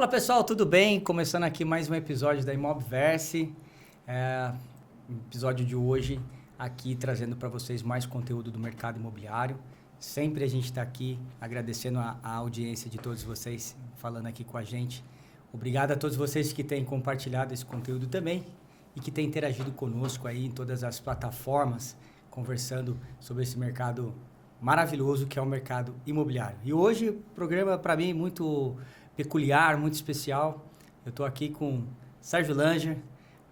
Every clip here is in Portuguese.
Fala pessoal, tudo bem? Começando aqui mais um episódio da Imobverse. O episódio de hoje aqui trazendo para vocês mais conteúdo do mercado imobiliário. Sempre a gente está aqui agradecendo a audiência de todos vocês falando aqui com a gente. Obrigado a todos vocês que têm compartilhado esse conteúdo também e que têm interagido conosco aí em todas as plataformas, conversando sobre esse mercado maravilhoso que é o mercado imobiliário. E hoje o programa para mim é muito peculiar, muito especial. Eu estou aqui com Sérgio Langer,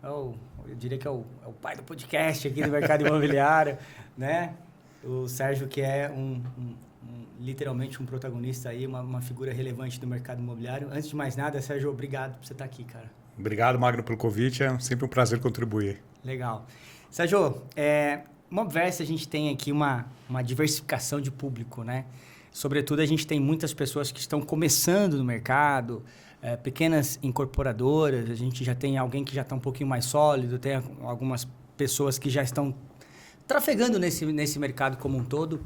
eu diria que é o pai do podcast aqui do mercado imobiliário, né? O Sérgio que é literalmente um protagonista aí, uma figura relevante do mercado imobiliário. Antes de mais nada, Sérgio, obrigado por você estar aqui, cara. Obrigado, Magno, pelo convite. É sempre um prazer contribuir. Legal. Sérgio, Imobverse a gente tem aqui uma diversificação de público, né? Sobretudo, a gente tem muitas pessoas que estão começando no mercado, pequenas incorporadoras, a gente já tem alguém que já está um pouquinho mais sólido, tem algumas pessoas que já estão trafegando nesse mercado como um todo.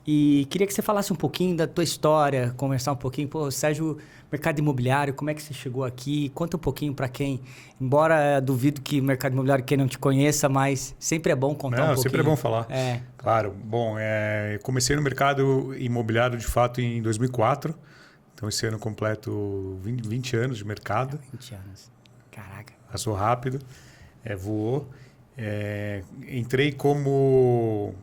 E queria que você falasse um pouquinho da tua história, conversar um pouquinho. Pô, Sérgio, mercado imobiliário, como é que você chegou aqui? Conta um pouquinho para quem, embora duvido que mercado imobiliário quem não te conheça, mas sempre é bom contar um pouquinho. Sempre é bom falar. Claro. Bom, eu comecei no mercado imobiliário de fato em 2004. Então esse ano completo 20 anos de mercado. 20 anos. Caraca. Passou rápido, voou. Entrei como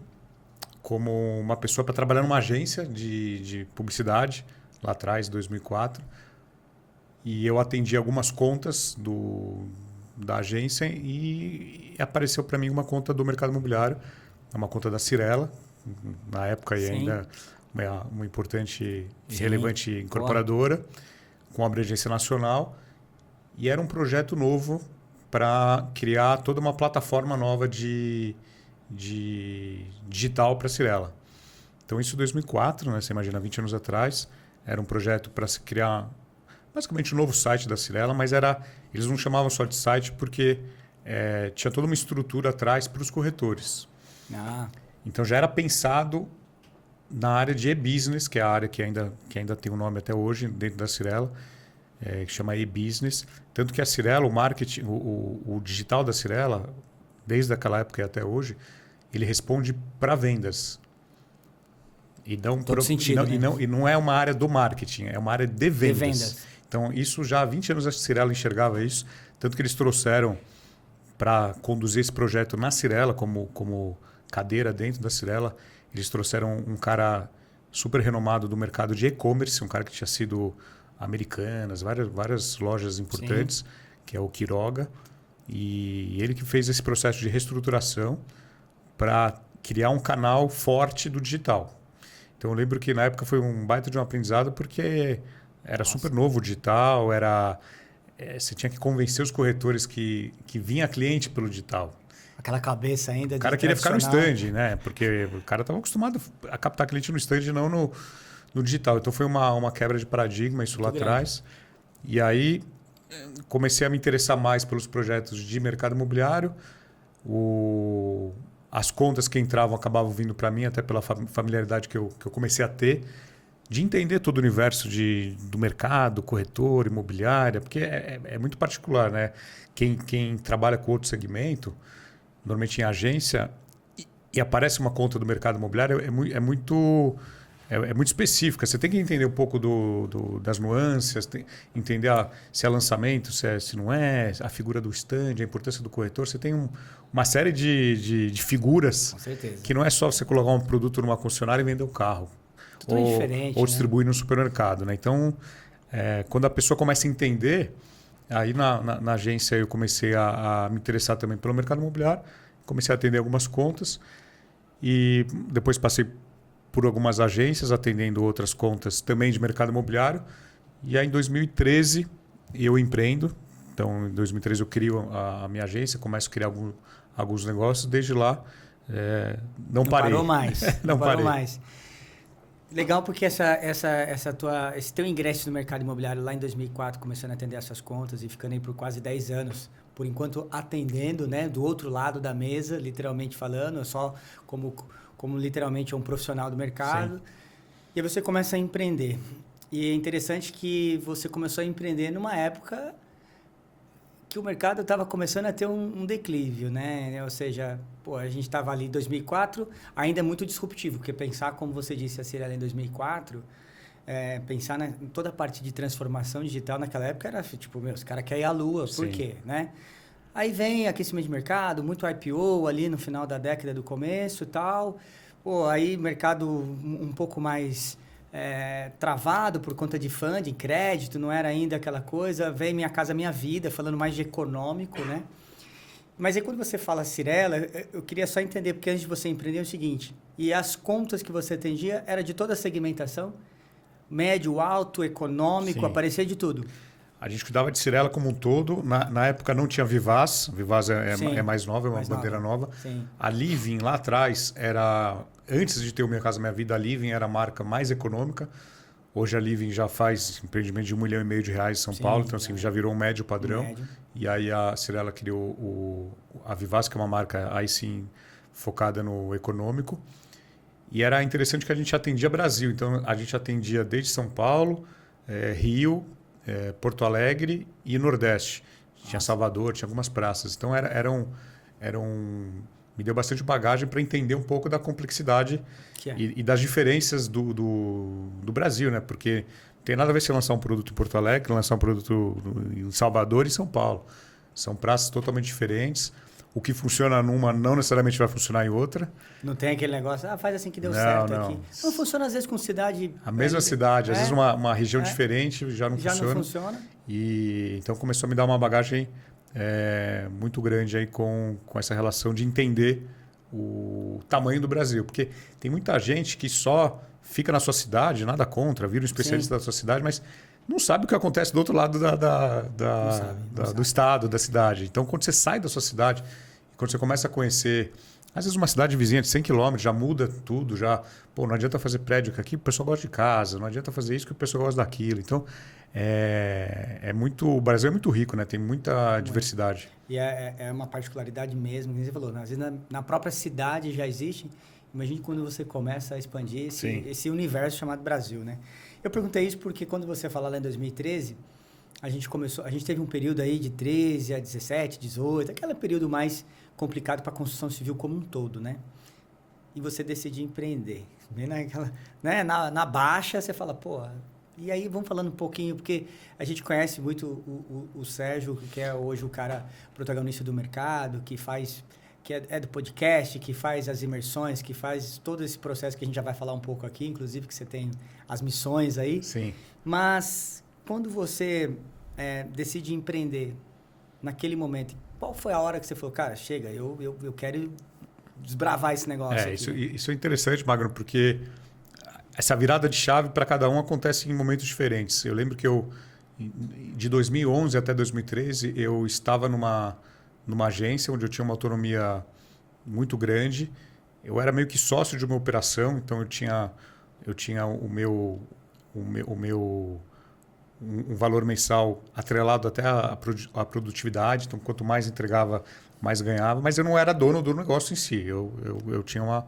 uma pessoa para trabalhar numa agência de publicidade, lá atrás, em 2004. E eu atendi algumas contas da agência e apareceu para mim uma conta do mercado imobiliário, uma conta da Cirela, na época ainda uma importante e relevante incorporadora, com abrangência nacional. E era um projeto novo para criar toda uma plataforma nova de digital para a Cirela. Então, isso em 2004, né? Você imagina, 20 anos atrás, era um projeto para se criar basicamente um novo site da Cirela, mas eles não chamavam só de site porque tinha toda uma estrutura atrás para os corretores. Então, já era pensado na área de e-business, que é a área que ainda tem um nome até hoje dentro da Cirela, que chama e-business. Tanto que a Cirela, o marketing, o digital da Cirela, desde aquela época e até hoje, ele responde para vendas. Todo sentido, né? E não é uma área do marketing, é uma área de vendas. Então, isso já há 20 anos a Cirela enxergava isso. Tanto que eles trouxeram para conduzir esse projeto na Cirela, como cadeira dentro da Cirela, eles trouxeram um cara super renomado do mercado de e-commerce, um cara que tinha sido Americanas, várias lojas importantes, que é o Quiroga. E ele que fez esse processo de reestruturação para criar um canal forte do digital. Então eu lembro que na época foi um baita de um aprendizado porque era super novo o digital, você tinha que convencer os corretores que vinha cliente pelo digital. Aquela cabeça ainda de O cara queria ficar no stand, né? Porque o cara estava acostumado a captar cliente no stand e não no digital. Então foi uma quebra de paradigma isso lá atrás. E aí comecei a me interessar mais pelos projetos de mercado imobiliário. As contas que entravam acabavam vindo para mim, até pela familiaridade que eu comecei a ter, de entender todo o universo do mercado, corretor, imobiliária, porque é muito particular, né? Quem trabalha com outro segmento, normalmente em agência, e aparece uma conta do mercado imobiliário, é muito específica. Você tem que entender um pouco das nuances, entender se é lançamento, se não é, a figura do stand, a importância do corretor. Você tem uma série de figuras que não é só você colocar um produto numa concessionária e vender o carro. Ou distribuir no supermercado. Né? Então, quando a pessoa começa a entender, aí na agência eu comecei a me interessar também pelo mercado imobiliário, comecei a atender algumas contas e depois passei por algumas agências, atendendo outras contas também de mercado imobiliário. E aí, em 2013, eu empreendo. Então, em 2013, eu crio a minha agência, começo a criar alguns negócios. Desde lá, não parei. Parou mais. Não parou mais. Legal, porque esse teu ingresso no mercado imobiliário lá em 2004, começando a atender essas contas e ficando aí por quase 10 anos, por enquanto atendendo, né, do outro lado da mesa, literalmente falando, só como literalmente um profissional do mercado. Sim. E aí você começa a empreender. E é interessante que você começou a empreender numa época que o mercado estava começando a ter um declívio, né? Ou seja, pô, a gente estava ali em 2004, ainda é muito disruptivo, porque pensar, como você disse, a Cirela em 2004, pensar em toda a parte de transformação digital naquela época era tipo, meu, os caras querem ir à lua, por Sim. quê, né? Aí vem aquecimento de mercado, muito IPO ali no final da década do começo e tal. Pô, aí mercado um pouco mais travado por conta de funding, crédito, não era ainda aquela coisa. Vem Minha Casa Minha Vida, falando mais de econômico, né? Mas aí quando você fala Cirela, eu queria só entender, porque antes de você empreender é o seguinte, e as contas que você atendia era de toda a segmentação? Médio, alto, econômico, Sim. aparecia de tudo? A gente cuidava de Cirela como um todo. Na época não tinha Vivaz. Vivaz é mais nova, é uma mais bandeira nova. Sim. A Living lá atrás era... Antes de ter o Minha Casa Minha Vida, a Living era a marca mais econômica. Hoje a Living já faz empreendimento de R$ 1,5 milhão em São Paulo. Então assim, já virou um médio padrão. Médio. E aí a Cirela criou a Vivaz, que é uma marca aí sim focada no econômico. E era interessante que a gente atendia Brasil. Então a gente atendia desde São Paulo, Rio, Porto Alegre e Nordeste. Tinha Salvador, tinha algumas praças. Então me deu bastante bagagem para entender um pouco da complexidade e das diferenças do Brasil, né? Porque não tem nada a ver se lançar um produto em Porto Alegre, lançar um produto em Salvador e São Paulo. São praças totalmente diferentes. O que funciona numa não necessariamente vai funcionar em outra. Não tem aquele negócio, faz assim que deu certo não. aqui. Não funciona às vezes com cidade... A mesma cidade, às vezes uma região diferente já não já funciona. não funciona. E então começou a me dar uma bagagem muito grande aí com essa relação de entender o tamanho do Brasil. Porque tem muita gente que só fica na sua cidade, nada contra, vira um especialista da sua cidade, mas não sabe o que acontece do outro lado do estado, da cidade. Então, quando você sai da sua cidade, quando você começa a conhecer, às vezes uma cidade vizinha de 100 quilômetros, já muda tudo, não adianta fazer prédio aqui, o pessoal gosta de casa, não adianta fazer isso que o pessoal gosta daquilo. Então, o Brasil é muito rico, né? Tem muita diversidade. E é uma particularidade mesmo, como você falou, às vezes na própria cidade já existe. Imagine quando você começa a expandir esse universo chamado Brasil, né? Eu perguntei isso porque quando você fala lá em 2013, a gente teve um período aí de 13 a 17, 18, aquele período mais complicado para a construção civil como um todo, né? E você decidiu empreender. Bem naquela, né? Na baixa, você fala, pô... E aí vamos falando um pouquinho, porque a gente conhece muito o Sérgio, que é hoje o cara protagonista do mercado, que é do podcast, que faz as imersões, que faz todo esse processo que a gente já vai falar um pouco aqui, inclusive que você tem as missões aí. Sim. Mas quando você decide empreender naquele momento, qual foi a hora que você falou, cara, chega, eu quero desbravar esse negócio aqui? Isso é interessante, Magno, porque essa virada de chave para cada um acontece em momentos diferentes. Eu lembro que de 2011 até 2013, eu estava numa agência onde eu tinha uma autonomia muito grande. Eu era meio que sócio de uma operação, então eu tinha um valor mensal atrelado até à produtividade. Então, quanto mais entregava, mais ganhava. Mas eu não era dono do negócio em si. Eu tinha uma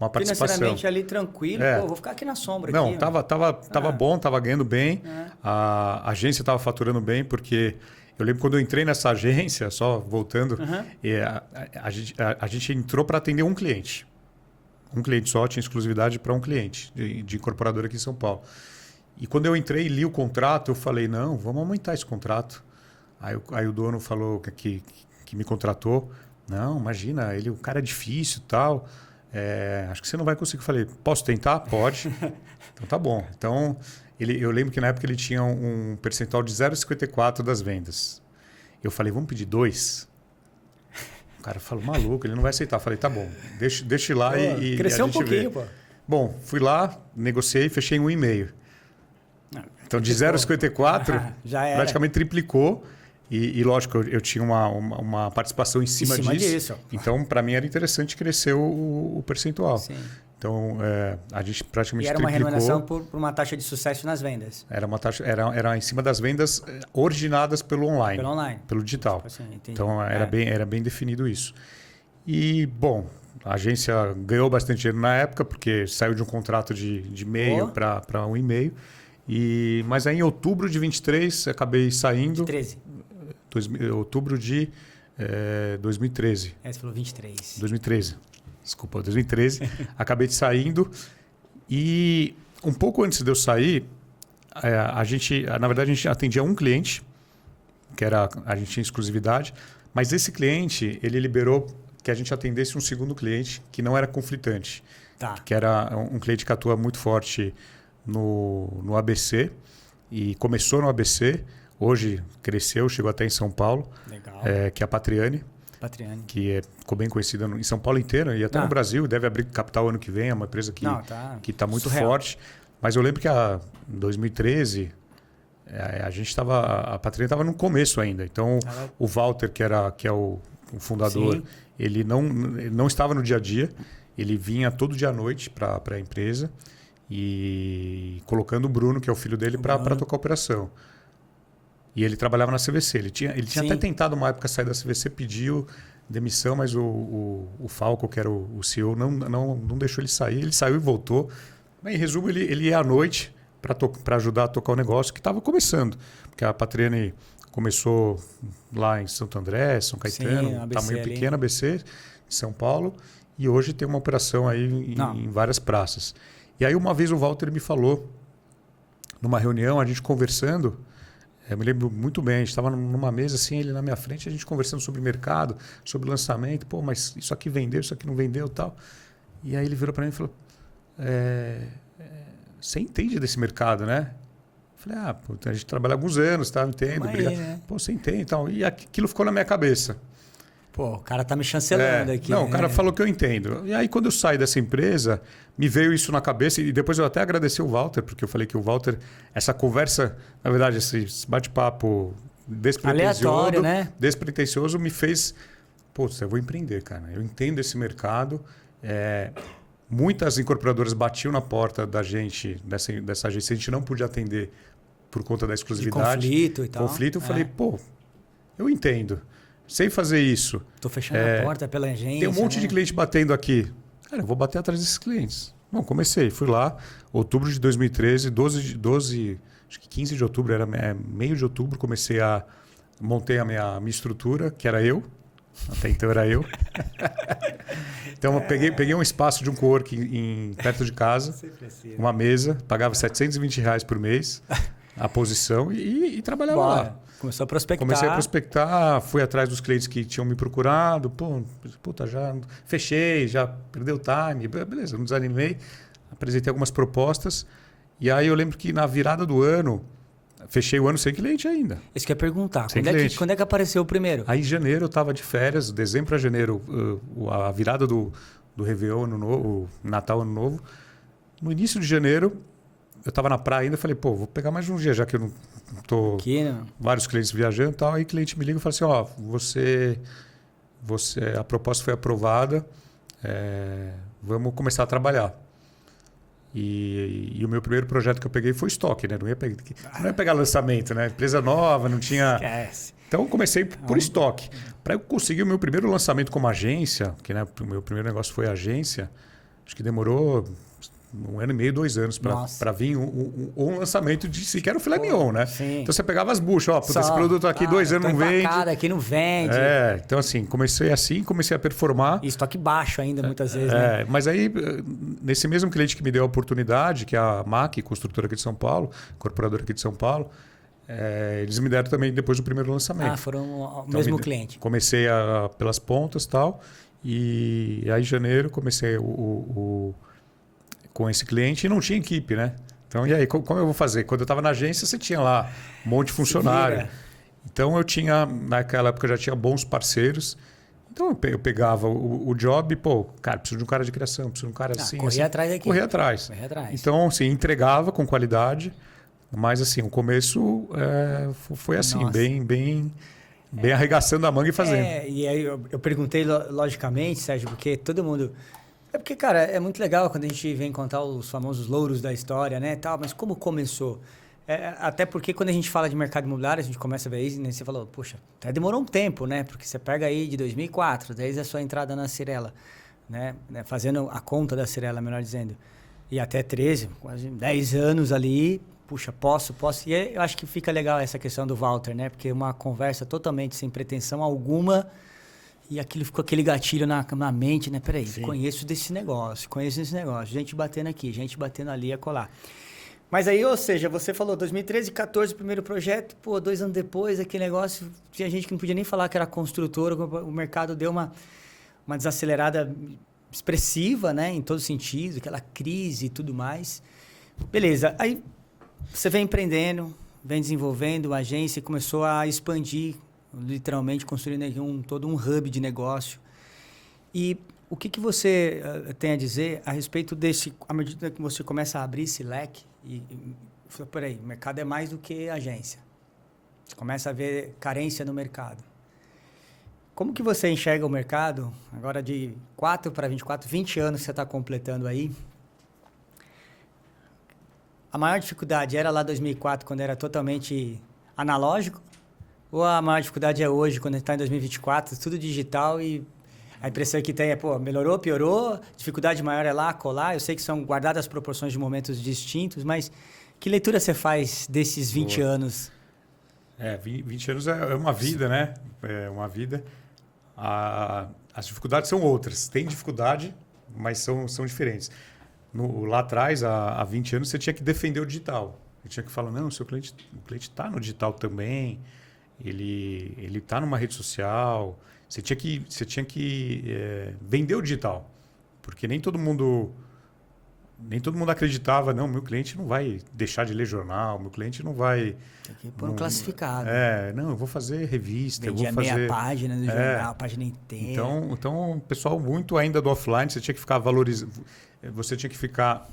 participação. Financeiramente ali tranquilo, vou ficar aqui na sombra. Não, aqui, tava bom, tava ganhando bem. A agência estava faturando bem, porque eu lembro quando eu entrei nessa agência, só voltando, a gente entrou para atender um cliente. Um cliente só, tinha exclusividade para um cliente de incorporadora aqui em São Paulo. E quando eu entrei e li o contrato, eu falei, não, vamos aumentar esse contrato. Aí o dono falou que me contratou, não, imagina, o cara é difícil e tal, acho que você não vai conseguir. Eu falei, posso tentar? Pode. Então tá bom. Então, eu lembro que na época ele tinha um percentual de 0,54 das vendas. Eu falei, vamos pedir 2? O cara falou, maluco, ele não vai aceitar. Eu falei, tá bom, deixa ir lá e cresceu um pouquinho, pô. Bom, fui lá, negociei e fechei em 1,5. Então, de 0,54, praticamente triplicou. E lógico, eu tinha uma participação em cima disso. Então, para mim, era interessante crescer o percentual. Sim. Então, a gente praticamente triplicou. E era uma remuneração por uma taxa de sucesso nas vendas. Era em cima das vendas originadas pelo online. Pelo online. Pelo digital. Assim, então, era bem definido isso. E, bom, a agência ganhou bastante dinheiro na época, porque saiu de um contrato de meio para 1,5. Mas aí em outubro de 23, acabei saindo. 13. Outubro de 2013. Você falou 23. 2013. Desculpa, 2013. Acabei de saindo. E um pouco antes de eu sair, na verdade, a gente atendia um cliente, a gente tinha exclusividade, mas esse cliente, ele liberou que a gente atendesse um segundo cliente que não era conflitante. Tá. Que era um cliente que atua muito forte no ABC e começou no ABC, hoje cresceu, chegou até em São Paulo. Legal. Que é a Patriani. Que ficou bem conhecida em São Paulo inteiro e até no Brasil. Deve abrir capital ano que vem. É uma empresa que está muito forte. Mas eu lembro que em 2013, a Patriani estava no começo ainda. Então, o Walter, que é o fundador, sim, ele não estava no dia a dia. Ele vinha todo dia à noite para a empresa e colocando o Bruno, que é o filho dele, para tocar a operação. E ele trabalhava na CVC. Ele tinha até tentado uma época sair da CVC, pediu demissão, mas o Falco, que era o CEO, não deixou ele sair. Ele saiu e voltou. Mas, em resumo, ele ia à noite para ajudar a tocar o negócio que estava começando. Porque a Patriani começou lá em Santo André, São Caetano, tamanho pequeno, ABC, em São Paulo. E hoje tem uma operação aí em várias praças. E aí uma vez o Walter me falou, numa reunião, a gente conversando, eu me lembro muito bem, a gente estava numa mesa assim, ele na minha frente, a gente conversando sobre mercado, sobre lançamento, mas isso aqui vendeu, isso aqui não vendeu e tal. E aí ele virou para mim e falou, você entende desse mercado, né? Eu falei, a gente trabalha há alguns anos, tá? Entendo, obrigado. Né? Você entende e tal. E aquilo ficou na minha cabeça. O cara tá me chancelando aqui. Não, o cara falou que eu entendo. E aí, quando eu saí dessa empresa, me veio isso na cabeça. E depois eu até agradeci o Walter, porque eu falei que o Walter, essa conversa, na verdade, esse bate-papo aleatório, né? Despretensioso me fez... eu vou empreender, cara. Eu entendo esse mercado. Muitas incorporadoras batiam na porta da gente, dessa agência. A gente não podia atender por conta da exclusividade. De conflito e tal. Eu falei, eu entendo. Sei fazer isso. Estou fechando a porta pela agência. Tem um monte de cliente batendo aqui. Cara, eu vou bater atrás desses clientes. Bom, comecei. Fui lá, outubro de 2013, 12, acho que 15 de outubro, meio de outubro, montei a minha estrutura, que era eu. Até então era eu. Então eu peguei um espaço de um coworking perto de casa, uma mesa, pagava R$720 por mês, a posição e trabalhava lá. Começou a prospectar. Comecei a prospectar, fui atrás dos clientes que tinham me procurado. Já fechei, já perdeu o time. Beleza, não desanimei. Apresentei algumas propostas. E aí eu lembro que na virada do ano, fechei o ano sem cliente ainda. Isso que eu ia perguntar. Quando é que apareceu o primeiro? Aí em janeiro eu estava de férias, dezembro a janeiro, a virada do Réveillon, o Natal, Ano Novo. No início de janeiro, eu estava na praia ainda, falei, vou pegar mais um dia, já que eu não estou... Vários clientes viajando e tal. Aí o cliente me liga e fala assim, a proposta foi aprovada, vamos começar a trabalhar. E o meu primeiro projeto que eu peguei foi estoque, né? Não ia pegar lançamento, né? Empresa nova, não tinha... Esquece. Então eu comecei por estoque. Para eu conseguir o meu primeiro lançamento como agência, que o meu primeiro negócio foi agência, acho que demorou 1 ano e meio, 2 anos para vir um lançamento de sequer o filé mignon, né? Sim. Então você pegava as buchas, esse produto aqui 2 anos não vende. Aqui não vende. Então assim, comecei a performar. E estoque baixo ainda, muitas vezes, né? Mas aí, nesse mesmo cliente que me deu a oportunidade, que é a MAC, construtora aqui de São Paulo, incorporadora aqui de São Paulo, eles me deram também depois do primeiro lançamento. Foram o mesmo cliente. Comecei pelas pontas e tal, e aí em janeiro comecei com esse cliente e não tinha equipe, né? Então, e aí, como eu vou fazer? Quando eu estava na agência, você tinha lá um monte de funcionário. Então, eu tinha, naquela época, eu já tinha bons parceiros. Então, eu pegava o job e, cara, preciso de um cara de criação, preciso de um cara assim. Corria atrás da equipe. Corria atrás. Então, assim, entregava com qualidade, mas, assim, o começo foi assim, bem arregaçando a manga e fazendo. E aí eu perguntei, logicamente, Sérgio, porque todo mundo... porque, cara, é muito legal quando a gente vem contar os famosos louros da história, né, tal, mas como começou? Até porque quando a gente fala de mercado imobiliário, a gente começa a ver isso, né, você falou, poxa, até demorou um tempo, né, porque você pega aí de 2004, desde a sua entrada na Cyrela, né, fazendo a conta da Cyrela, melhor dizendo, e até 13, quase 10 anos ali, puxa, posso. E aí eu acho que fica legal essa questão do Walter, né? Porque uma conversa totalmente sem pretensão alguma e aquilo ficou aquele gatilho na mente, né? Peraí, conheço desse negócio. Gente batendo aqui, gente batendo ali e acolá. Mas aí, ou seja, você falou 2013, 14, primeiro projeto, 2 anos depois, aquele negócio, tinha gente que não podia nem falar que era construtora, o mercado deu uma desacelerada expressiva, né? Em todo sentido, aquela crise e tudo mais. Beleza, aí você vem empreendendo, vem desenvolvendo a agência e começou a expandir, literalmente construindo aqui todo um hub de negócio. E o que você tem a dizer a respeito à medida que você começa a abrir esse leque e peraí, o mercado é mais do que agência. Você começa a ver carência no mercado. Como que você enxerga o mercado, agora de 4 para 24, 20 anos que você está completando aí? A maior dificuldade era lá 2004, quando era totalmente analógico? Ou a maior dificuldade é hoje, quando a gente está em 2024, tudo digital e a impressão que tem é, melhorou, piorou, dificuldade maior é lá, colar? Eu sei que são guardadas as proporções de momentos distintos, mas que leitura você faz desses 20 anos? 20 anos é uma vida, né? É uma vida. As dificuldades são outras. Tem dificuldade, mas são diferentes. Lá atrás, há 20 anos, você tinha que defender o digital. Você tinha que falar, não, o cliente está no digital também, ele está numa rede social. Você tinha que vender o digital. Porque nem todo mundo acreditava, não, meu cliente não vai deixar de ler jornal, meu cliente não vai... Tem que pôr um classificado. Não, eu vou fazer revista, Vendia eu vou fazer... meia página do jornal, a página inteira. Então, o pessoal muito ainda do offline, você tinha que ficar valorizando... Você tinha que ficar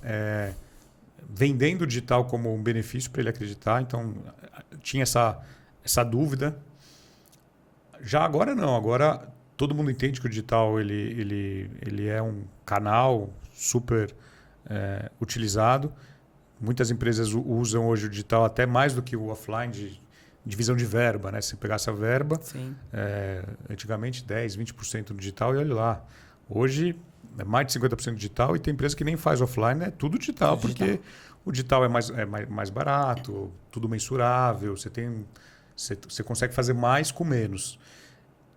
vendendo o digital como um benefício para ele acreditar. Então, tinha essa dúvida. Já agora não. Agora, todo mundo entende que o digital ele é um canal super utilizado. Muitas empresas usam hoje o digital até mais do que o offline de divisão de verba. Né? Se você pegasse a verba, antigamente 10%, 20% no digital e olha lá. Hoje... é mais de 50% digital e tem empresa que nem faz offline, é tudo digital, porque o digital é mais barato, tudo mensurável, você consegue fazer mais com menos.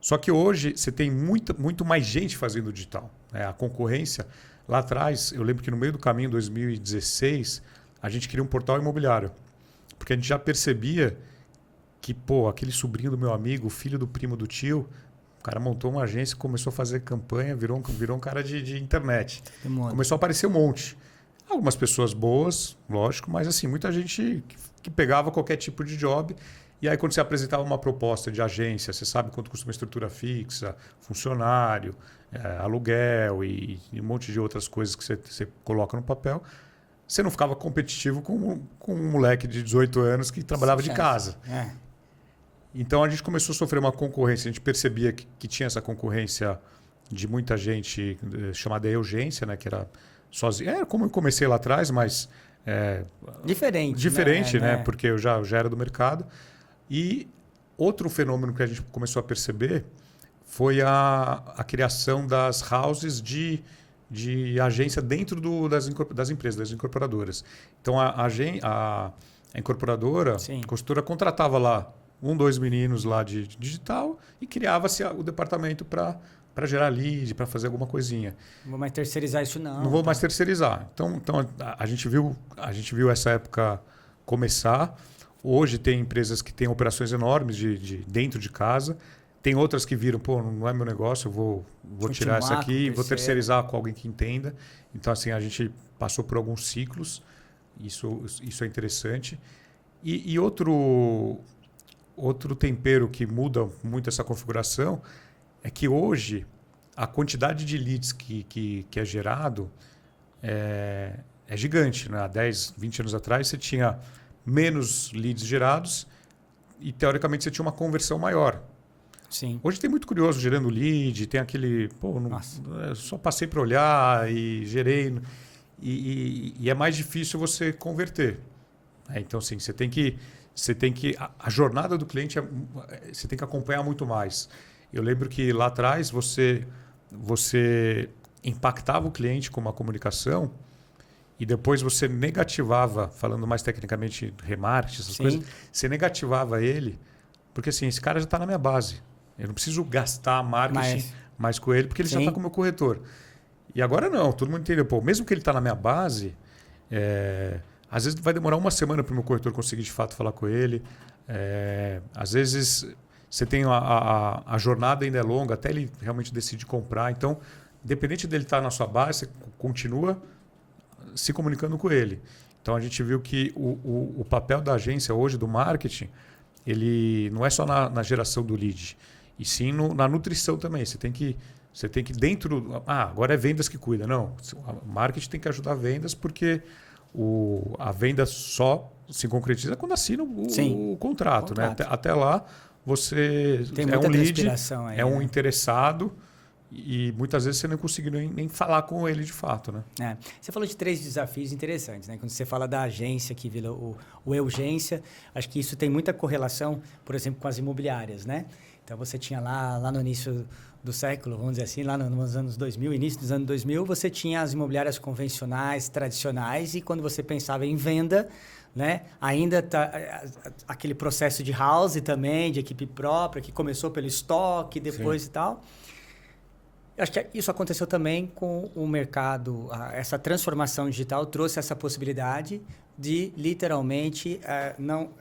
Só que hoje você tem muito mais gente fazendo digital. Né? A concorrência, lá atrás, eu lembro que no meio do caminho, em 2016, a gente queria um portal imobiliário, porque a gente já percebia que aquele sobrinho do meu amigo, filho do primo do tio... O cara montou uma agência, começou a fazer campanha, virou um cara de internet. Começou a aparecer um monte. Algumas pessoas boas, lógico, mas assim, muita gente que pegava qualquer tipo de job. E aí, quando você apresentava uma proposta de agência, você sabe quanto custa uma estrutura fixa, funcionário, aluguel e um monte de outras coisas que você coloca no papel, você não ficava competitivo com um moleque de 18 anos que trabalhava de casa. Então, a gente começou a sofrer uma concorrência. A gente percebia que tinha essa concorrência de muita gente chamada urgência, né? Que era sozinha. Era como eu comecei lá atrás, mas... Diferente, né? Porque eu já era do mercado. E outro fenômeno que a gente começou a perceber foi a criação das houses de agência dentro das empresas, das incorporadoras. Então, a incorporadora, a consultora, contratava lá 2 meninos lá de digital e criava-se o departamento para gerar lead, para fazer alguma coisinha. Não vou mais terceirizar isso não. Não vou mais terceirizar. Então a gente viu essa época começar. Hoje tem empresas que têm operações enormes de dentro de casa. Tem outras que viram, não é meu negócio, eu vou tirar essa aqui e vou terceirizar com alguém que entenda. Então assim, a gente passou por alguns ciclos. Isso é interessante. E outro tempero que muda muito essa configuração é que hoje a quantidade de leads que é gerado é gigante. Né? Há 10, 20 anos atrás você tinha menos leads gerados e teoricamente você tinha uma conversão maior. Sim. Hoje tem muito curioso gerando lead, tem aquele... só passei para olhar e gerei. E é mais difícil você converter. Então, assim, você tem que... A jornada do cliente, você tem que acompanhar muito mais. Eu lembro que lá atrás você impactava o cliente com uma comunicação e depois você negativava, falando mais tecnicamente, remarketing, essas Sim. coisas, você negativava ele, porque assim, esse cara já está na minha base. Eu não preciso gastar marketing mais com ele, porque ele já está com o meu corretor. E agora não, todo mundo entendeu. Pô, mesmo que ele está na minha base, às vezes vai demorar uma semana para o meu corretor conseguir de fato falar com ele. Às vezes você tem a jornada ainda é longa, até ele realmente decidir comprar. Então, independente dele estar na sua base, você continua se comunicando com ele. Então, a gente viu que o papel da agência hoje, do marketing, ele não é só na geração do lead, e sim na nutrição também. Você tem que dentro... agora é vendas que cuida. Não, o marketing tem que ajudar a vendas, porque a venda só se concretiza quando assina o contrato. Né? Até lá, você tem é um lead, aí, é um interessado, e muitas vezes você não conseguiu nem falar com ele de fato. Né? Você falou de 3 desafios interessantes. Né? Quando você fala da agência, que vira o urgência, acho que isso tem muita correlação, por exemplo, com as imobiliárias. Né? Então, você tinha lá no início do século, vamos dizer assim, lá nos anos 2000, início dos anos 2000, você tinha as imobiliárias convencionais, tradicionais, e quando você pensava em venda, né, ainda aquele processo de house também, de equipe própria, que começou pelo estoque, depois Sim. e tal. Acho que isso aconteceu também com o mercado. Essa transformação digital trouxe essa possibilidade de, literalmente,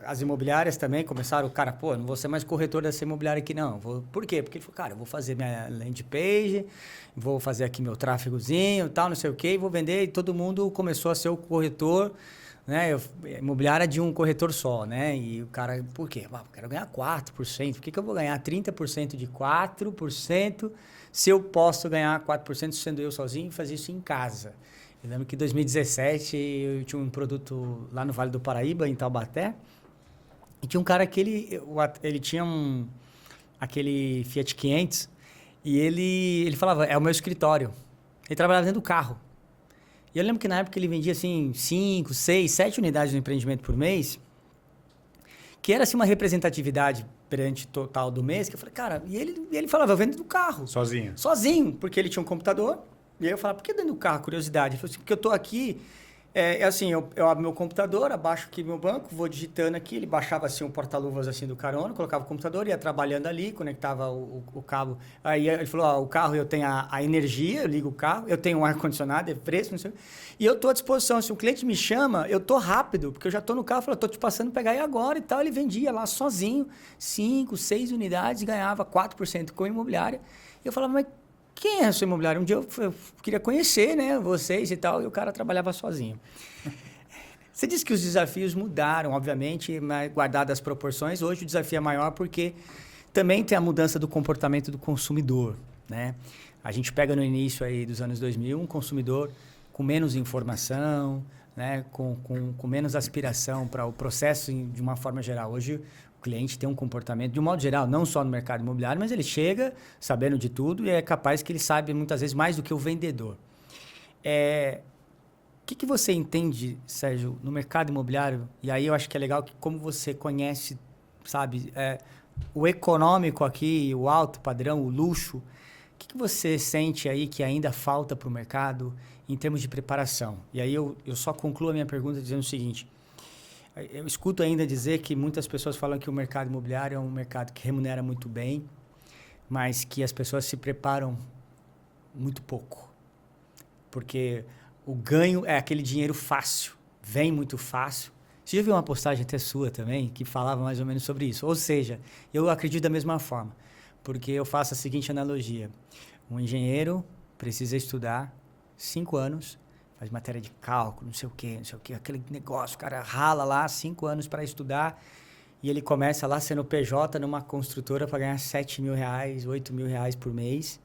as imobiliárias também começaram, não vou ser mais corretor dessa imobiliária aqui, não. Por quê? Porque ele falou, eu vou fazer minha landing page, vou fazer aqui meu tráfegozinho, tal, não sei o quê, e vou vender. E todo mundo começou a ser o corretor, né? Imobiliária de um corretor só, né? E o cara, por quê? Eu quero ganhar 4%. Por que eu vou ganhar 30% de 4%? Se eu posso ganhar 4% sendo eu sozinho e fazer isso em casa. Eu lembro que em 2017 eu tinha um produto lá no Vale do Paraíba, em Taubaté, e tinha um cara que ele tinha aquele Fiat 500 e ele falava, é o meu escritório. Ele trabalhava dentro do carro. E eu lembro que na época ele vendia assim 5, 6, 7 unidades no empreendimento por mês, que era assim uma representatividade perante total do mês, que eu falei, e ele falava, eu vendo do carro. Sozinho? Sozinho, porque ele tinha um computador. E aí eu falava, por que dentro do carro? Curiosidade. Ele falou assim, porque eu estou aqui, eu abro meu computador, abaixo aqui meu banco, vou digitando aqui, ele baixava assim um porta-luvas assim do carona, colocava o computador, ia trabalhando ali, conectava o cabo. Aí ele falou, o carro eu tenho a energia, eu ligo o carro, eu tenho um ar-condicionado, é fresco, não sei. E eu estou à disposição, se o cliente me chama, eu estou rápido, porque eu já estou no carro, eu falo, estou te passando pegar aí agora e tal. Ele vendia lá sozinho, 5, 6 unidades, ganhava 4% com a imobiliária. E eu falava, mas quem é essa imobiliária? Um dia eu queria conhecer, né, vocês e tal, e o cara trabalhava sozinho. Você disse que os desafios mudaram, obviamente, mas guardadas as proporções. Hoje o desafio é maior porque também tem a mudança do comportamento do consumidor, né? A gente pega no início aí dos anos 2000 um consumidor com menos informação, né, com menos aspiração para o processo de uma forma geral. Hoje o cliente tem um comportamento, de um modo geral, não só no mercado imobiliário, mas ele chega sabendo de tudo e é capaz que ele sabe muitas vezes mais do que o vendedor. O que você entende, Sérgio, no mercado imobiliário? E aí eu acho que é legal que como você conhece, sabe, o econômico aqui, o alto padrão, o luxo, o que você sente aí que ainda falta para o mercado em termos de preparação? E aí eu só concluo a minha pergunta dizendo o seguinte: eu escuto ainda dizer que muitas pessoas falam que o mercado imobiliário é um mercado que remunera muito bem, mas que as pessoas se preparam muito pouco. Porque o ganho é aquele dinheiro fácil, vem muito fácil. Você já viu uma postagem até sua também, que falava mais ou menos sobre isso? Ou seja, eu acredito da mesma forma, porque eu faço a seguinte analogia. Um engenheiro precisa estudar 5 anos, faz matéria de cálculo, não sei o quê, aquele negócio, o cara rala lá 5 anos para estudar e ele começa lá sendo PJ numa construtora para ganhar R$7.000, R$8.000 por mês.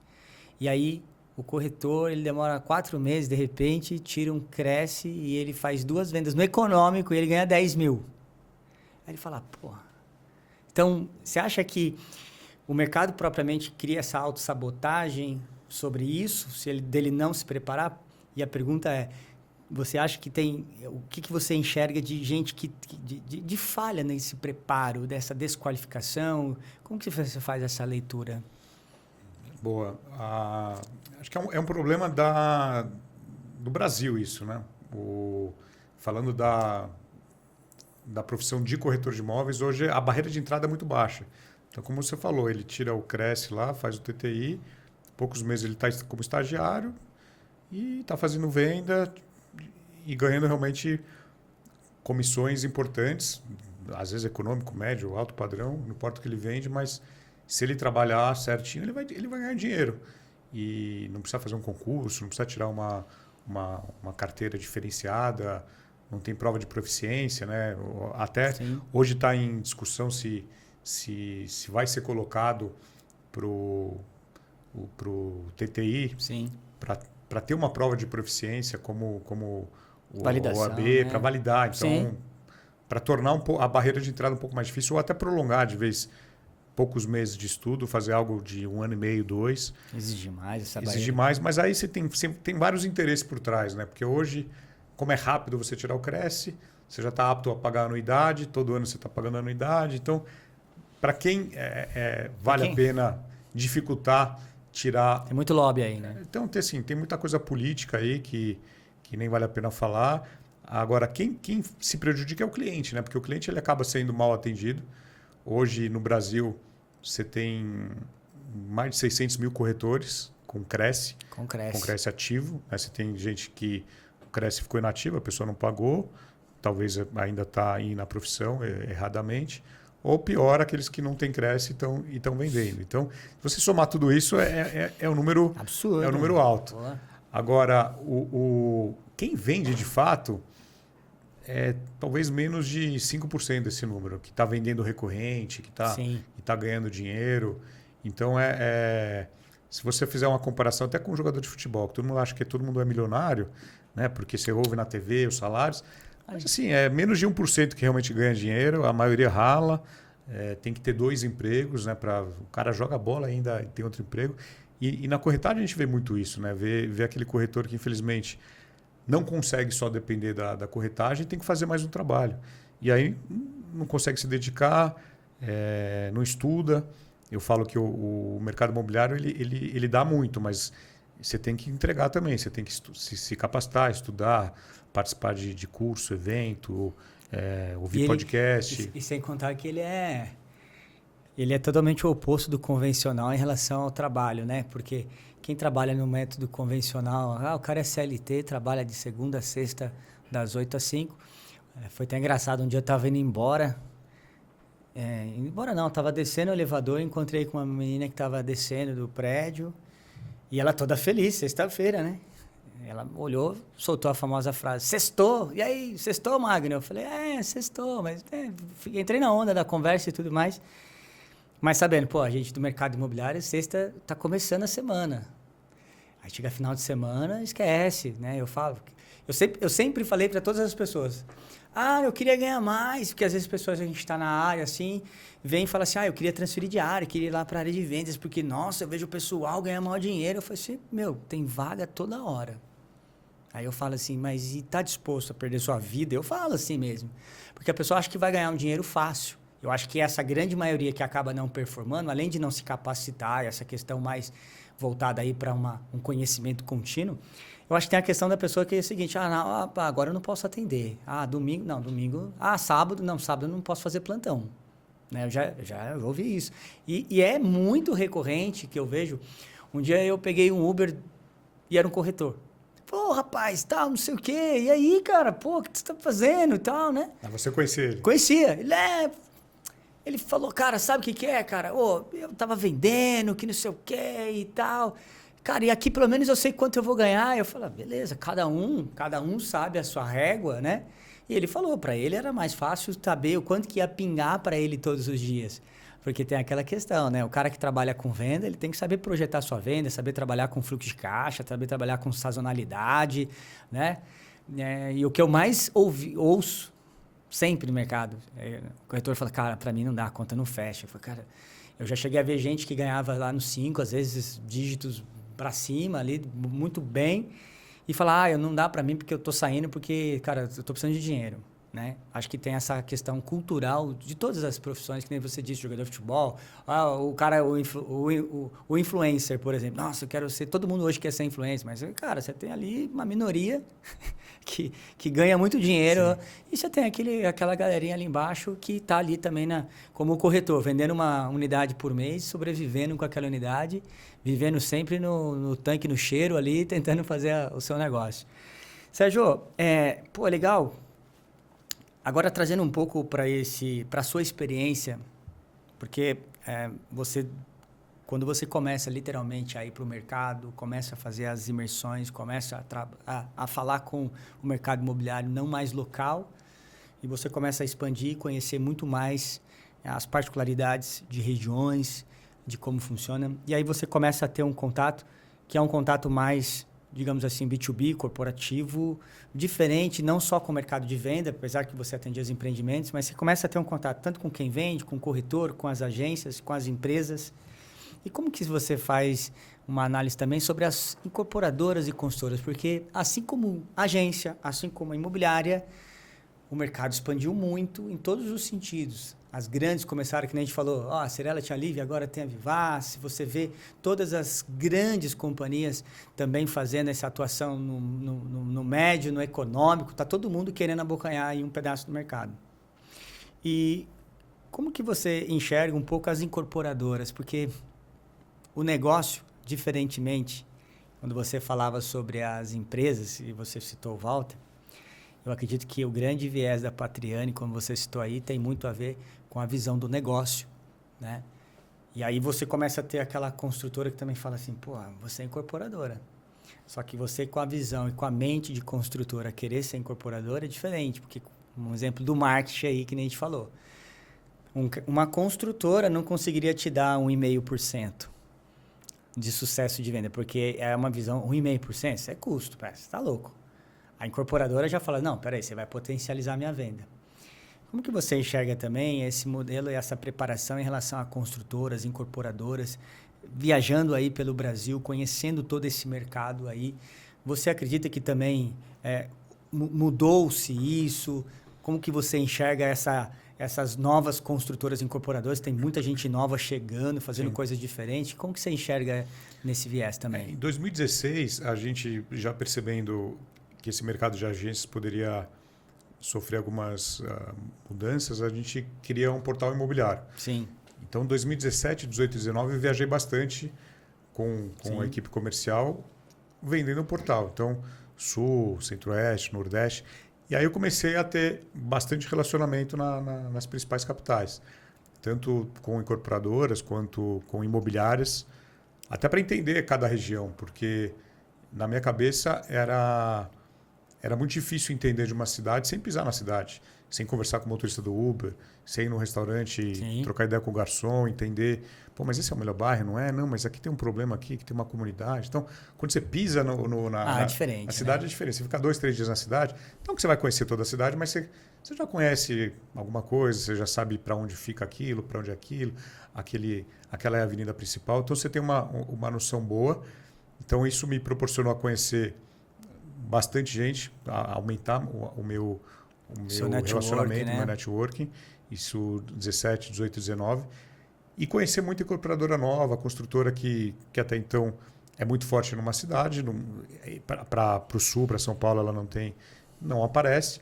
E aí o corretor, ele demora 4 meses, de repente, cresce e ele faz 2 vendas no econômico e ele ganha 10 mil. Aí ele fala, porra. Então, você acha que o mercado propriamente cria essa autossabotagem sobre isso, dele não se preparar? E a pergunta é, você acha que tem... O que você enxerga de gente de falha nesse preparo, dessa desqualificação? Como que você faz essa leitura? Boa. Acho que é um problema do Brasil isso, né? Falando da profissão de corretor de imóveis, hoje a barreira de entrada é muito baixa. Então, como você falou, ele tira o Cresce lá, faz o TTI, poucos meses ele está como estagiário e está fazendo venda e ganhando realmente comissões importantes, às vezes econômico, médio, alto padrão, não importa o que ele vende, mas se ele trabalhar certinho, ele vai ganhar dinheiro. E não precisa fazer um concurso, não precisa tirar uma carteira diferenciada, não tem prova de proficiência, né? Até Sim. Hoje está em discussão se vai ser colocado para o TTI para ter uma prova de proficiência como o OAB, né? Para validar. Então, para tornar a barreira de entrada um pouco mais difícil ou até prolongar de vez poucos meses de estudo, fazer algo de 1 ano e meio, 2. Exige mais essa barreira. Exige mais, mas aí você tem vários interesses por trás, né? Porque hoje, como é rápido você tirar o Cresce, você já está apto a pagar a anuidade, todo ano você está pagando a anuidade. Então, para quem vale a pena dificultar, tirar... Tem muito lobby aí, né? Então, tem muita coisa política aí que nem vale a pena falar. Agora, quem se prejudica é o cliente, né? Porque o cliente ele acaba sendo mal atendido. Hoje, no Brasil, você tem mais de 600 mil corretores com Cresce. Com Cresce ativo. Né? Você tem gente que o Cresce ficou inativo, a pessoa não pagou, talvez ainda está aí na profissão erradamente. Ou pior, aqueles que não têm Cresce e estão vendendo. Então, se você somar tudo isso, é um número absurdo. É um número alto. Boa. Agora, quem vende de fato é talvez menos de 5% desse número, que está vendendo recorrente, que está ganhando dinheiro. Então, se você fizer uma comparação até com um jogador de futebol, que todo mundo acha que todo mundo é milionário, né? Porque você ouve na TV os salários. Mas assim, é menos de 1% que realmente ganha dinheiro, a maioria rala, tem que ter 2 empregos, né? O cara joga bola ainda e tem outro emprego. E na corretagem a gente vê muito isso, né? Vê aquele corretor que infelizmente não consegue só depender da corretagem, tem que fazer mais um trabalho. E aí não consegue se dedicar, não estuda. Eu falo que o mercado imobiliário ele dá muito, mas você tem que entregar também, você tem que se capacitar, estudar, participar de curso, evento, ouvir podcast. E sem contar que ele é totalmente o oposto do convencional em relação ao trabalho, né? Porque quem trabalha no método convencional, o cara é CLT, trabalha de segunda a sexta, das 8 às 5. Foi até engraçado, um dia eu estava indo embora. Embora não, estava descendo o elevador, encontrei com uma menina que estava descendo do prédio e ela toda feliz, sexta-feira, né? Ela olhou, soltou a famosa frase, sextou, e aí, sextou, Magno? Eu falei, sextou, mas entrei na onda da conversa e tudo mais. Mas sabendo, a gente do mercado imobiliário, sexta está começando a semana. Aí chega final de semana, esquece, né? Eu sempre falei para todas as pessoas, eu queria ganhar mais, porque às vezes pessoas, a gente está na área assim, vem e fala assim, eu queria transferir de área, queria ir lá para a área de vendas, porque, nossa, eu vejo o pessoal ganhar maior dinheiro. Eu falei assim, tem vaga toda hora. Aí eu falo assim, mas e tá disposto a perder sua vida? Eu falo assim mesmo, porque a pessoa acha que vai ganhar um dinheiro fácil. Eu acho que essa grande maioria que acaba não performando, além de não se capacitar, essa questão mais voltada aí para um conhecimento contínuo, eu acho que tem a questão da pessoa que é o seguinte, agora eu não posso atender. Domingo, sábado eu não posso fazer plantão. Né? Eu já ouvi isso. E é muito recorrente que eu vejo, um dia eu peguei um Uber e era um corretor. Pô, rapaz, tal, não sei o quê. E aí, cara, o que você tá fazendo e tal, né? Você conhecia ele? Conhecia. Ele falou, cara, sabe o que é, cara? Eu tava vendendo, que não sei o quê e tal. Cara, e aqui pelo menos eu sei quanto eu vou ganhar. Eu falei, beleza, cada um sabe a sua régua, né? E ele falou, para ele era mais fácil saber o quanto que ia pingar para ele todos os dias. Porque tem aquela questão, né? O cara que trabalha com venda, ele tem que saber projetar sua venda, saber trabalhar com fluxo de caixa, saber trabalhar com sazonalidade, né? E o que eu mais ouço sempre no mercado, o corretor fala, cara, para mim não dá, a conta não fecha. Eu falo, cara, eu já cheguei a ver gente que ganhava lá nos 5, às vezes dígitos para cima ali, muito bem, e falar, não dá para mim porque eu tô saindo porque, cara, eu tô precisando de dinheiro. né? Acho que tem essa questão cultural de todas as profissões, que nem você disse, jogador de futebol, o cara, o influencer, por exemplo. Nossa, eu quero ser... Todo mundo hoje quer ser influencer, mas, cara, você tem ali uma minoria que ganha muito dinheiro. Sim. E você tem aquela galerinha ali embaixo que está ali também como corretor, vendendo uma unidade por mês, sobrevivendo com aquela unidade, vivendo sempre no tanque, no cheiro ali, tentando fazer o seu negócio. Sérgio, legal. Agora, trazendo um pouco para a sua experiência, porque quando você começa literalmente a ir para o mercado, começa a fazer as imersões, começa a falar com o mercado imobiliário não mais local, e você começa a expandir, conhecer muito mais as particularidades de regiões, de como funciona, e aí você começa a ter um contato, que é um contato mais, digamos assim, B2B, corporativo, diferente, não só com o mercado de venda, apesar que você atendia os empreendimentos, mas você começa a ter um contato tanto com quem vende, com o corretor, com as agências, com as empresas. E como que você faz uma análise também sobre as incorporadoras e consultoras? Porque assim como a agência, assim como a imobiliária, o mercado expandiu muito em todos os sentidos. As grandes começaram, que nem a gente falou, a Cyrela tinha a Livre, agora tem a Vivaz. Você vê todas as grandes companhias também fazendo essa atuação no médio, no econômico. Está todo mundo querendo abocanhar aí um pedaço do mercado. E como que você enxerga um pouco as incorporadoras? Porque o negócio, diferentemente, quando você falava sobre as empresas, e você citou o Walter, eu acredito que o grande viés da Patriani, como você citou aí, tem muito a ver com a visão do negócio, né? E aí você começa a ter aquela construtora que também fala assim, você é incorporadora. Só que você, com a visão e com a mente de construtora, querer ser incorporadora é diferente, porque um exemplo do marketing aí que nem a gente falou. Uma construtora não conseguiria te dar 1,5% de sucesso de venda, porque é uma visão, 1,5%, isso é custo, você está louco. A incorporadora já fala, não, peraí, você vai potencializar a minha venda. Como que você enxerga também esse modelo e essa preparação em relação a construtoras, incorporadoras, viajando aí pelo Brasil, conhecendo todo esse mercado aí? Você acredita que também mudou-se isso? Como que você enxerga essas novas construtoras incorporadoras? Tem muita gente nova chegando, fazendo coisas diferentes. Como que você enxerga nesse viés também? Em 2016, a gente já percebendo que esse mercado de agências poderia sofrer algumas mudanças, a gente cria um portal imobiliário. Sim. Então, em 2017, 18 e 19, eu viajei bastante com a equipe comercial vendendo o portal. Então, Sul, Centro-Oeste, Nordeste. E aí eu comecei a ter bastante relacionamento nas principais capitais, tanto com incorporadoras quanto com imobiliárias, até para entender cada região, porque na minha cabeça era muito difícil entender de uma cidade sem pisar na cidade, sem conversar com o motorista do Uber, sem ir num restaurante, trocar ideia com o garçom, entender, mas esse é o melhor bairro, não é? Não, mas aqui tem um problema aqui, que tem uma comunidade. Então, quando você pisa na diferente, na cidade, né? é diferente. Você fica 2, 3 dias na cidade, não que você vai conhecer toda a cidade, mas você já conhece alguma coisa, você já sabe para onde fica aquilo, para onde é aquilo, aquela é a avenida principal. Então, você tem uma noção boa. Então, isso me proporcionou a conhecer bastante gente, a aumentar o meu relacionamento, né? meu networking, isso 17, 18, 19, e conhecer muita incorporadora nova, construtora que até então é muito forte numa cidade, para o sul, para São Paulo, ela não aparece,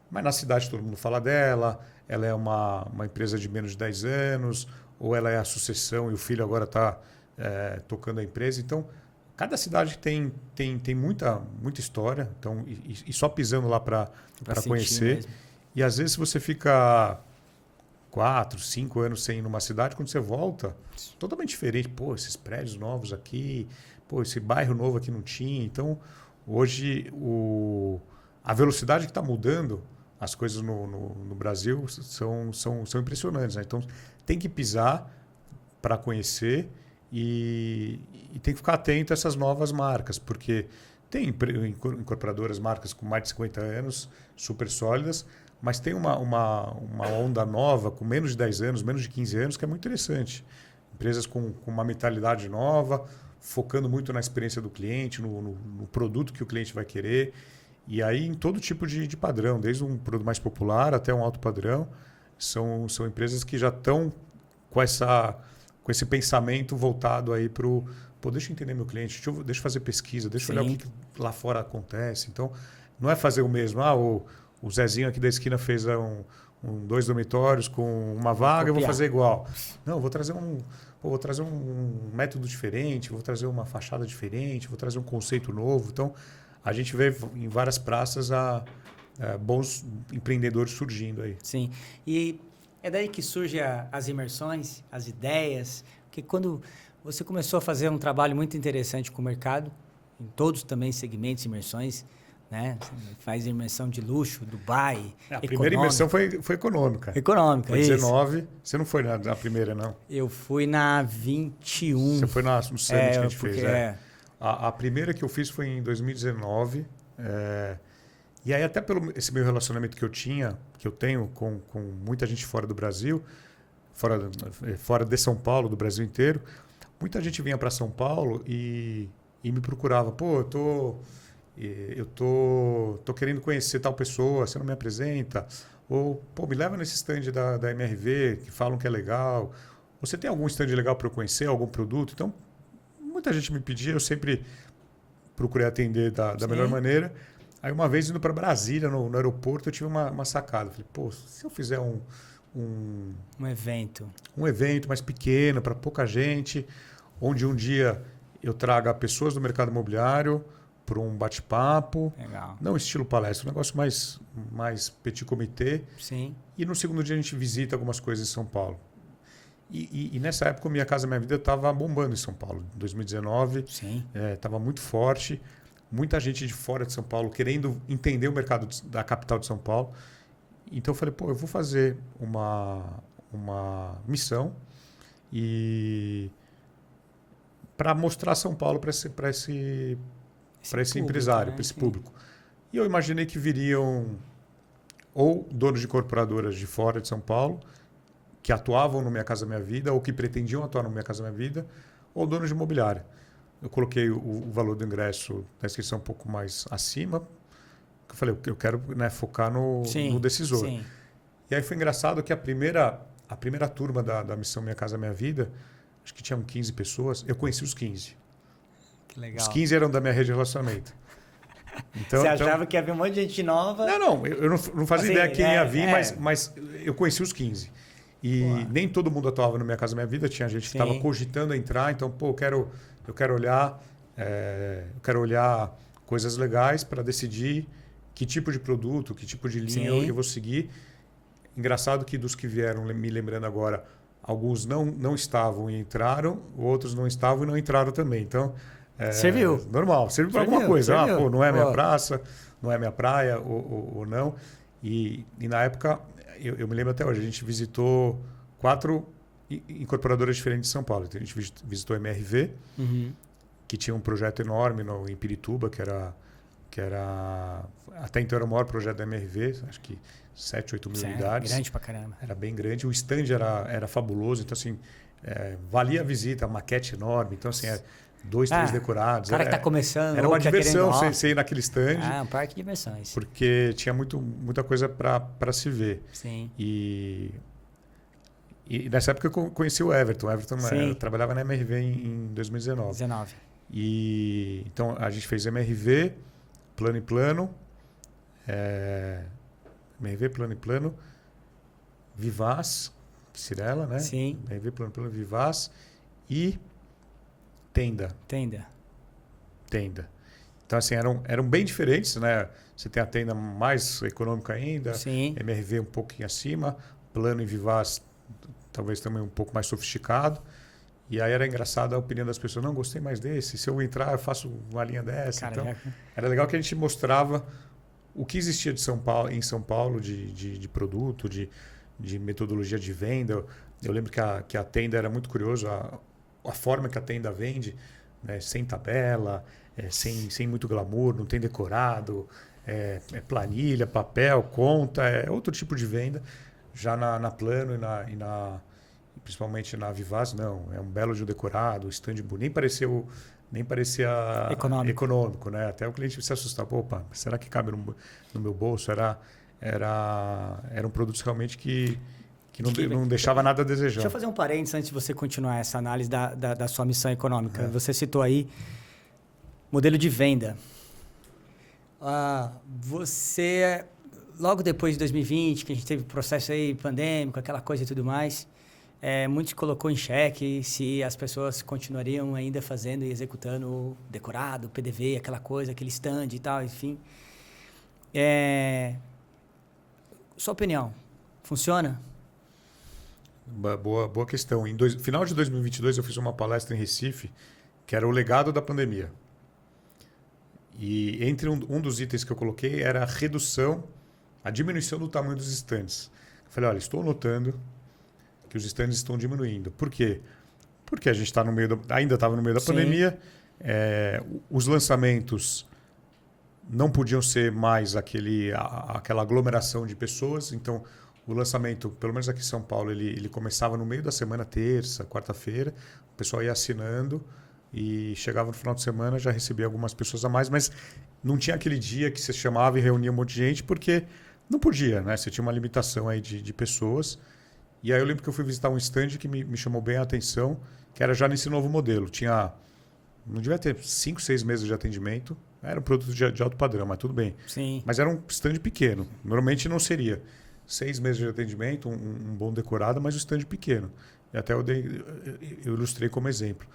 mas na cidade todo mundo fala dela, ela é uma empresa de menos de 10 anos, ou ela é a sucessão e o filho agora está tocando a empresa. Então, cada cidade tem muita história, então, e só pisando lá para conhecer. Mesmo. E às vezes você fica 4, 5 anos sem ir numa cidade, quando você volta, totalmente diferente. Esses prédios novos aqui, esse bairro novo aqui não tinha. Então, hoje, a velocidade que está mudando as coisas no Brasil são impressionantes, né? Então, tem que pisar para conhecer. E tem que ficar atento a essas novas marcas, porque tem incorporadoras, marcas com mais de 50 anos, super sólidas, mas tem uma onda nova, com menos de 10 anos, menos de 15 anos, que é muito interessante. Empresas com uma mentalidade nova, focando muito na experiência do cliente, no produto que o cliente vai querer. E aí em todo tipo de padrão, desde um produto mais popular até um alto padrão, são empresas que já estão com esse pensamento voltado aí para o... Pô, deixa eu entender meu cliente, deixa eu fazer pesquisa, deixa eu olhar o que lá fora acontece. Então, não é fazer o mesmo. O Zezinho aqui da esquina fez 2 dormitórios com uma vaga, eu vou fazer igual. Não, vou trazer um método diferente, vou trazer uma fachada diferente, vou trazer um conceito novo. Então, a gente vê em várias praças bons empreendedores surgindo aí. Sim. E é daí que surgem as imersões, as ideias, porque quando você começou a fazer um trabalho muito interessante com o mercado, em todos também segmentos, imersões, né? Você faz imersão de luxo, Dubai, A primeira imersão foi econômica. Econômica, foi 19. Você não foi na primeira, não? Eu fui na 21. Você foi no Summit que a gente fez, A primeira que eu fiz foi em 2019. E aí, até pelo esse meu relacionamento que eu tenho com muita gente fora do Brasil, fora de São Paulo, do Brasil inteiro, muita gente vinha para São Paulo e me procurava. Pô, eu tô querendo conhecer tal pessoa, você não me apresenta? Ou, pô, me leva nesse stand da MRV, que falam que é legal. Você tem algum stand legal para eu conhecer, algum produto? Então, muita gente me pedia, eu sempre procurei atender da melhor maneira. Aí, uma vez, indo para Brasília, no aeroporto, eu tive uma sacada. Falei, pô, se eu fizer um evento. Um evento mais pequeno, para pouca gente, onde um dia eu traga pessoas do mercado imobiliário para um bate-papo. Legal. Não estilo palestra, um negócio mais petit comité. Sim. E no segundo dia a gente visita algumas coisas em São Paulo. E nessa época, Minha Casa Minha Vida estava bombando em São Paulo. Em 2019, estava muito forte. Muita gente de fora de São Paulo querendo entender o mercado da capital de São Paulo. Então eu falei, pô, eu vou fazer uma missão para mostrar São Paulo para esse público, empresário, para esse público. E eu imaginei que viriam ou donos de incorporadoras de fora de São Paulo, que atuavam no Minha Casa Minha Vida, ou que pretendiam atuar no Minha Casa Minha Vida, ou donos de imobiliária. Eu coloquei o valor do ingresso da inscrição um pouco mais acima. Eu falei, eu quero focar no decisor. Sim. E aí foi engraçado que a primeira turma da missão Minha Casa Minha Vida, acho que tinham 15 pessoas, eu conheci os 15. Que legal. Os 15 eram da minha rede de relacionamento. Você achava que ia vir um monte de gente nova? Não, eu não fazia ideia quem ia vir, mas eu conheci os 15. E nem todo mundo atuava no Minha Casa Minha Vida, tinha gente que estava cogitando entrar, então, pô, eu quero olhar coisas legais para decidir que tipo de produto, que tipo de linha eu vou seguir. Engraçado que dos que vieram, me lembrando agora, alguns não estavam e entraram, outros não estavam e não entraram também. Então, serviu. Normal, serviu para alguma coisa. Pô, não é a minha praça, não é a minha praia ou não. E na época, eu me lembro até hoje, a gente visitou 4 incorporadoras diferentes de São Paulo. Então, a gente visitou a MRV, que tinha um projeto enorme em Pirituba, que era até então era o maior projeto da MRV, acho que 7, 8 mil unidades. Grande pra caramba. Era bem grande. O stand era fabuloso, então assim, valia a visita, maquete enorme, então assim, 2, 3 decorados. O cara que tá começando. Era uma diversão você ir naquele stand. Um parque de diversões. Porque tinha muita coisa para se ver. Sim. E nessa época eu conheci o Everton. O Everton trabalhava na MRV em 2019. E então a gente fez MRV, Plano e Plano, MRV, Plano e Plano, Vivaz, Cirela, né? Sim. MRV, Plano e Plano, Vivaz e Tenda. Então, assim, eram bem diferentes, né? Você tem a Tenda mais econômica ainda, MRV um pouquinho acima, Plano e Vivaz talvez também um pouco mais sofisticado. E aí era engraçado a opinião das pessoas. Não, gostei mais desse. Se eu entrar, eu faço uma linha dessa. Então, era legal que a gente mostrava o que existia em São Paulo de produto, de metodologia de venda. Eu lembro que a Tenda era muito curioso, a forma que a Tenda vende, né? Sem tabela, sem muito glamour, não tem decorado, planilha, papel, conta, é outro tipo de venda. Já na Plano principalmente na Vivaz, não. É um belo de decorado, stand bonito. Nem pareceu nem parecia econômico, né? Até o cliente se assustava. Opa, será que cabe no meu bolso? Eram produtos realmente que não deixava nada a desejar. Deixa eu fazer um parênteses antes de você continuar essa análise da sua missão econômica. Você citou aí modelo de venda. Você, logo depois de 2020, que a gente teve o processo aí pandêmico, aquela coisa e tudo mais, muito se colocou em xeque se as pessoas continuariam ainda fazendo e executando o decorado, o PDV, aquela coisa, aquele stand e tal, enfim. Sua opinião, funciona? Boa questão. Final de 2022, eu fiz uma palestra em Recife, que era o legado da pandemia. E entre um dos itens que eu coloquei era a diminuição do tamanho dos estandes. Eu falei, olha, estou notando que os estandes estão diminuindo. Por quê? Porque a gente ainda estava no meio da pandemia, os lançamentos não podiam ser mais aquela aglomeração de pessoas, então o lançamento, pelo menos aqui em São Paulo, ele começava no meio da semana, terça, quarta-feira, o pessoal ia assinando e chegava no final de semana, já recebia algumas pessoas a mais, mas não tinha aquele dia que você chamava e reunia um monte de gente, porque não podia, né? Você tinha uma limitação aí de pessoas. E aí eu lembro que eu fui visitar um stand que me chamou bem a atenção, que era já nesse novo modelo. Não devia ter 5, 6 meses de atendimento, era um produto de alto padrão, mas tudo bem. Sim. Mas era um stand pequeno, normalmente não seria. 6 meses de atendimento, um bom decorado, mas o stand pequeno. E até eu ilustrei como exemplo.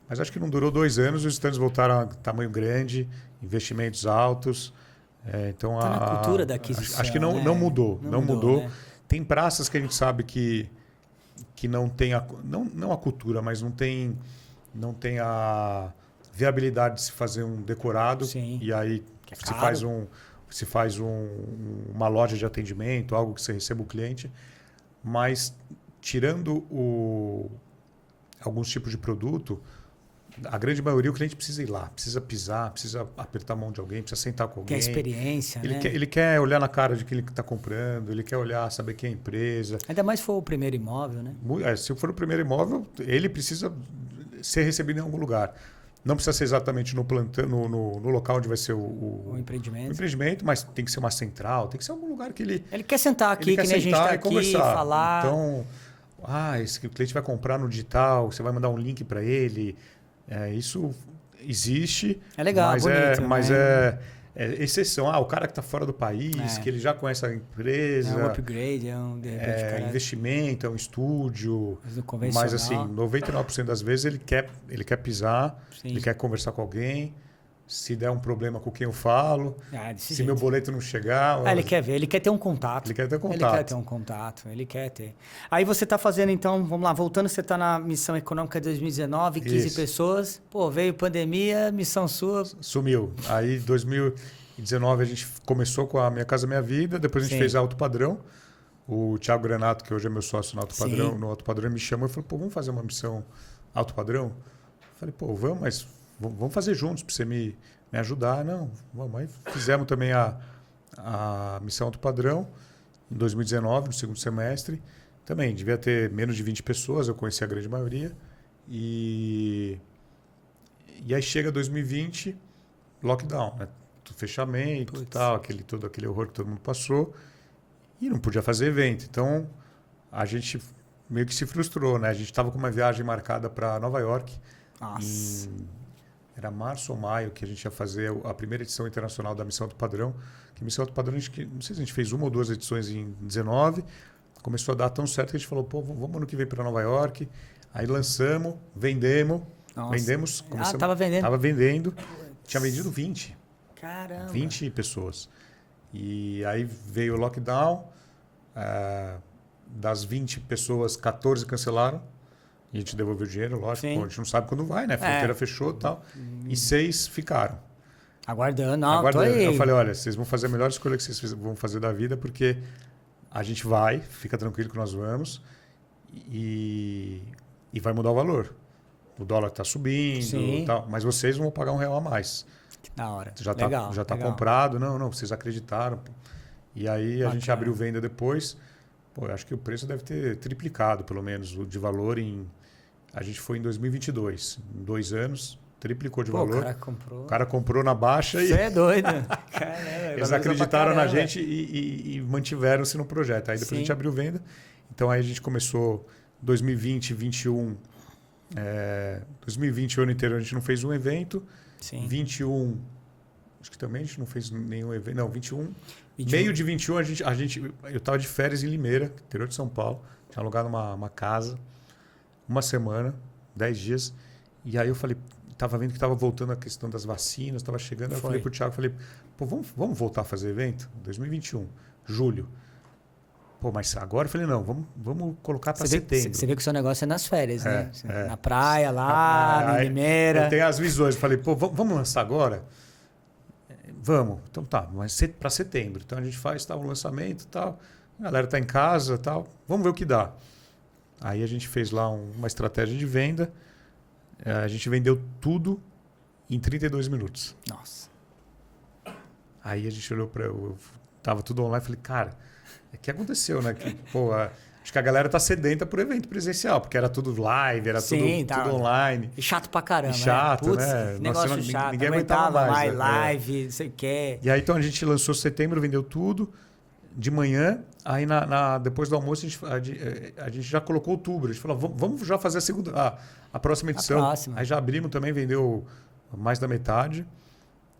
Mas acho que não durou 2 anos, os stands voltaram a tamanho grande, investimentos altos. Então tá na cultura da aquisição. Acho que não mudou. Não mudou. Né? Tem praças que a gente sabe que não tem não a cultura, mas não tem a viabilidade de se fazer um decorado. Sim. E aí se faz uma loja de atendimento, algo que você receba o cliente. Mas tirando alguns tipos de produto, a grande maioria o cliente precisa ir lá, precisa pisar, precisa apertar a mão de alguém, precisa sentar com alguém. Quer experiência, né? Ele quer olhar na cara de quem ele está comprando, ele quer olhar, saber quem é a empresa. Ainda mais se for o primeiro imóvel, né? Se for o primeiro imóvel, ele precisa ser recebido em algum lugar. Não precisa ser exatamente no plantão, no local onde vai ser o empreendimento. O empreendimento, mas tem que ser uma central, tem que ser algum lugar que ele... Ele quer sentar aqui, que nem a gente está aqui, conversar. falar... Então, esse cliente vai comprar no digital, você vai mandar um link para ele... isso existe, é legal, mas é exceção. O cara que está fora do país, que ele já conhece a empresa. É um upgrade, de repente, investimento, é um estúdio. Mas assim, 99% das vezes ele quer pisar, Sim. ele quer conversar com alguém. Se der um problema com quem eu falo, se meu boleto não chegar... ele quer ver, ele quer ter um contato. Ele quer ter ele quer ter. Aí você está fazendo, então, vamos lá, voltando, você está na missão econômica de 2019, 15 pessoas. Veio pandemia, missão sua... Sumiu. Aí, 2019, a gente começou com a Minha Casa Minha Vida, depois a gente fez a Alto Padrão. O Thiago Granato, que hoje é meu sócio no Alto Padrão, ele me chamou e falou, vamos fazer uma missão Alto Padrão? Eu falei, vamos, mas... Vamos fazer juntos para você me ajudar. Não, vamos. Aí fizemos também a missão Alto Padrão em 2019, no segundo semestre. Também devia ter menos de 20 pessoas, eu conheci a grande maioria. E aí chega 2020, lockdown, né? Fechamento, tal, todo aquele horror que todo mundo passou. E não podia fazer evento. Então, a gente meio que se frustrou, né? A gente estava com uma viagem marcada para Nova York. Nossa. Era março ou maio que a gente ia fazer a primeira edição internacional da Missão Alto Padrão. Que a Missão Alto Padrão, não sei se a gente fez 1 ou 2 edições em 19. Começou a dar tão certo que a gente falou, vamos ano que vem para Nova York. Aí lançamos, vendemos. Estava vendendo? Estava vendendo. Tinha vendido 20. Caramba. 20 pessoas. E aí veio o lockdown. Das 20 pessoas, 14 cancelaram. E a gente devolveu o dinheiro, lógico. A gente não sabe quando vai, né? A fronteira fechou e tal. E 6 ficaram. Aguardando. Tô aí. Eu falei, olha, vocês vão fazer a melhor escolha que vocês vão fazer da vida, porque a gente vai, fica tranquilo que nós vamos, e vai mudar o valor. O dólar está subindo e tal, mas vocês vão pagar R$1 a mais. Na hora. Já está comprado. Não, vocês acreditaram. E aí a gente abriu venda depois. Eu acho que o preço deve ter triplicado, pelo menos, de valor A gente foi em 2022. Em 2 anos, triplicou de Pô, valor. o cara comprou na baixa e... Você é doido. Caramba, eles acreditaram na gente e mantiveram-se no projeto. Aí depois a gente abriu venda. Então aí a gente começou 2020, 2021. 2020, o ano inteiro, a gente não fez um evento. Sim. 21, acho que também a gente não fez nenhum evento. Não, 21. Meio de 21, eu estava de férias em Limeira, interior de São Paulo. Tinha alugado uma casa, uma semana, 10 dias. E aí eu falei, estava vendo que estava voltando a questão das vacinas, estava chegando. Aí eu falei para o Thiago, pô, vamos voltar a fazer evento? 2021, julho. Pô, mas agora eu falei, não, vamos colocar para setembro. Você vê que o seu negócio é nas férias, né? Na praia, lá, em Limeira. Eu tenho as visões. Eu falei, pô, vamos lançar agora? Vamos. Então tá, mas para setembro. Então a gente faz o lançamento e tal. A galera tá em casa e tal. Vamos ver o que dá. Aí a gente fez lá uma estratégia de venda. A gente vendeu tudo em 32 minutos. Nossa. Aí a gente olhou para... Tava tudo online. Falei, cara, o que aconteceu, né? Pô, acho que a galera tá sedenta por evento presencial, porque era tudo live, era tudo online. E chato pra caramba, chato, né? Putz, né? Negócio chato. Ninguém aguentava mais. Live, não sei o quê. E aí, então, a gente lançou setembro, vendeu tudo de manhã. Aí, depois do almoço, a gente já colocou outubro. A gente falou, vamos já fazer a próxima edição. Aí já abrimos também, vendeu mais da metade.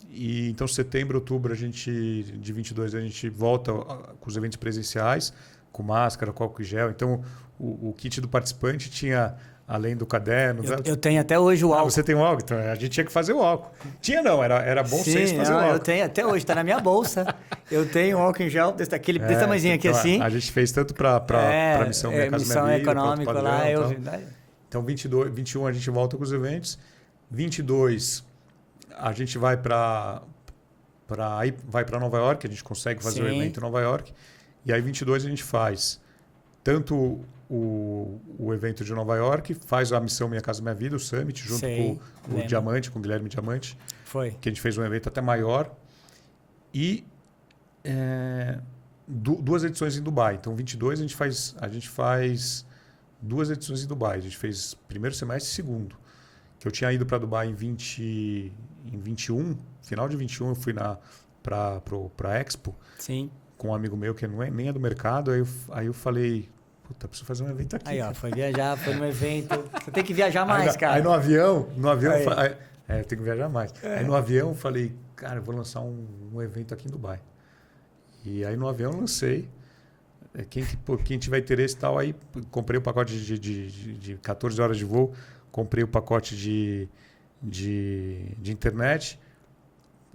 E então, setembro, outubro, de 22, a gente volta com os eventos presenciais, com máscara, com álcool e gel. Então, o kit do participante tinha, além do caderno... Eu tenho até hoje o álcool. Você tem o álcool? Então, a gente tinha que fazer o álcool. Tinha não, era bom senso fazer o álcool. Eu tenho até hoje, está na minha bolsa. Eu tenho álcool em gel, desse tamanhozinho aqui, então, assim. A gente fez tanto para a missão Minha Casa Minha Vida, econômica padrão, lá. Então, 21 a gente volta com os eventos. 22... A gente vai para Nova York, a gente consegue fazer o evento em Nova York. E aí, 22, a gente faz tanto o evento de Nova York, faz a missão Minha Casa Minha Vida, o Summit, junto com o Diamante, com o Guilherme Diamante. Foi. Que a gente fez um evento até maior. E 2 edições em Dubai. Então, 22, a gente faz 2 edições em Dubai. A gente fez primeiro semestre e segundo. Que eu tinha ido para Dubai em 21, final de 21 eu fui para a Expo. Sim. Com um amigo meu que nem é do mercado. Aí eu falei, puta, preciso fazer um evento aqui. Aí, ó, foi viajar, foi no evento. Você tem que viajar mais, cara. Aí no avião eu tenho que viajar mais. Aí no avião eu falei, cara, eu vou lançar um evento aqui em Dubai. E aí no avião eu lancei. Quem tiver interesse e tal, aí comprei o pacote de 14 horas de voo. Comprei o pacote de internet.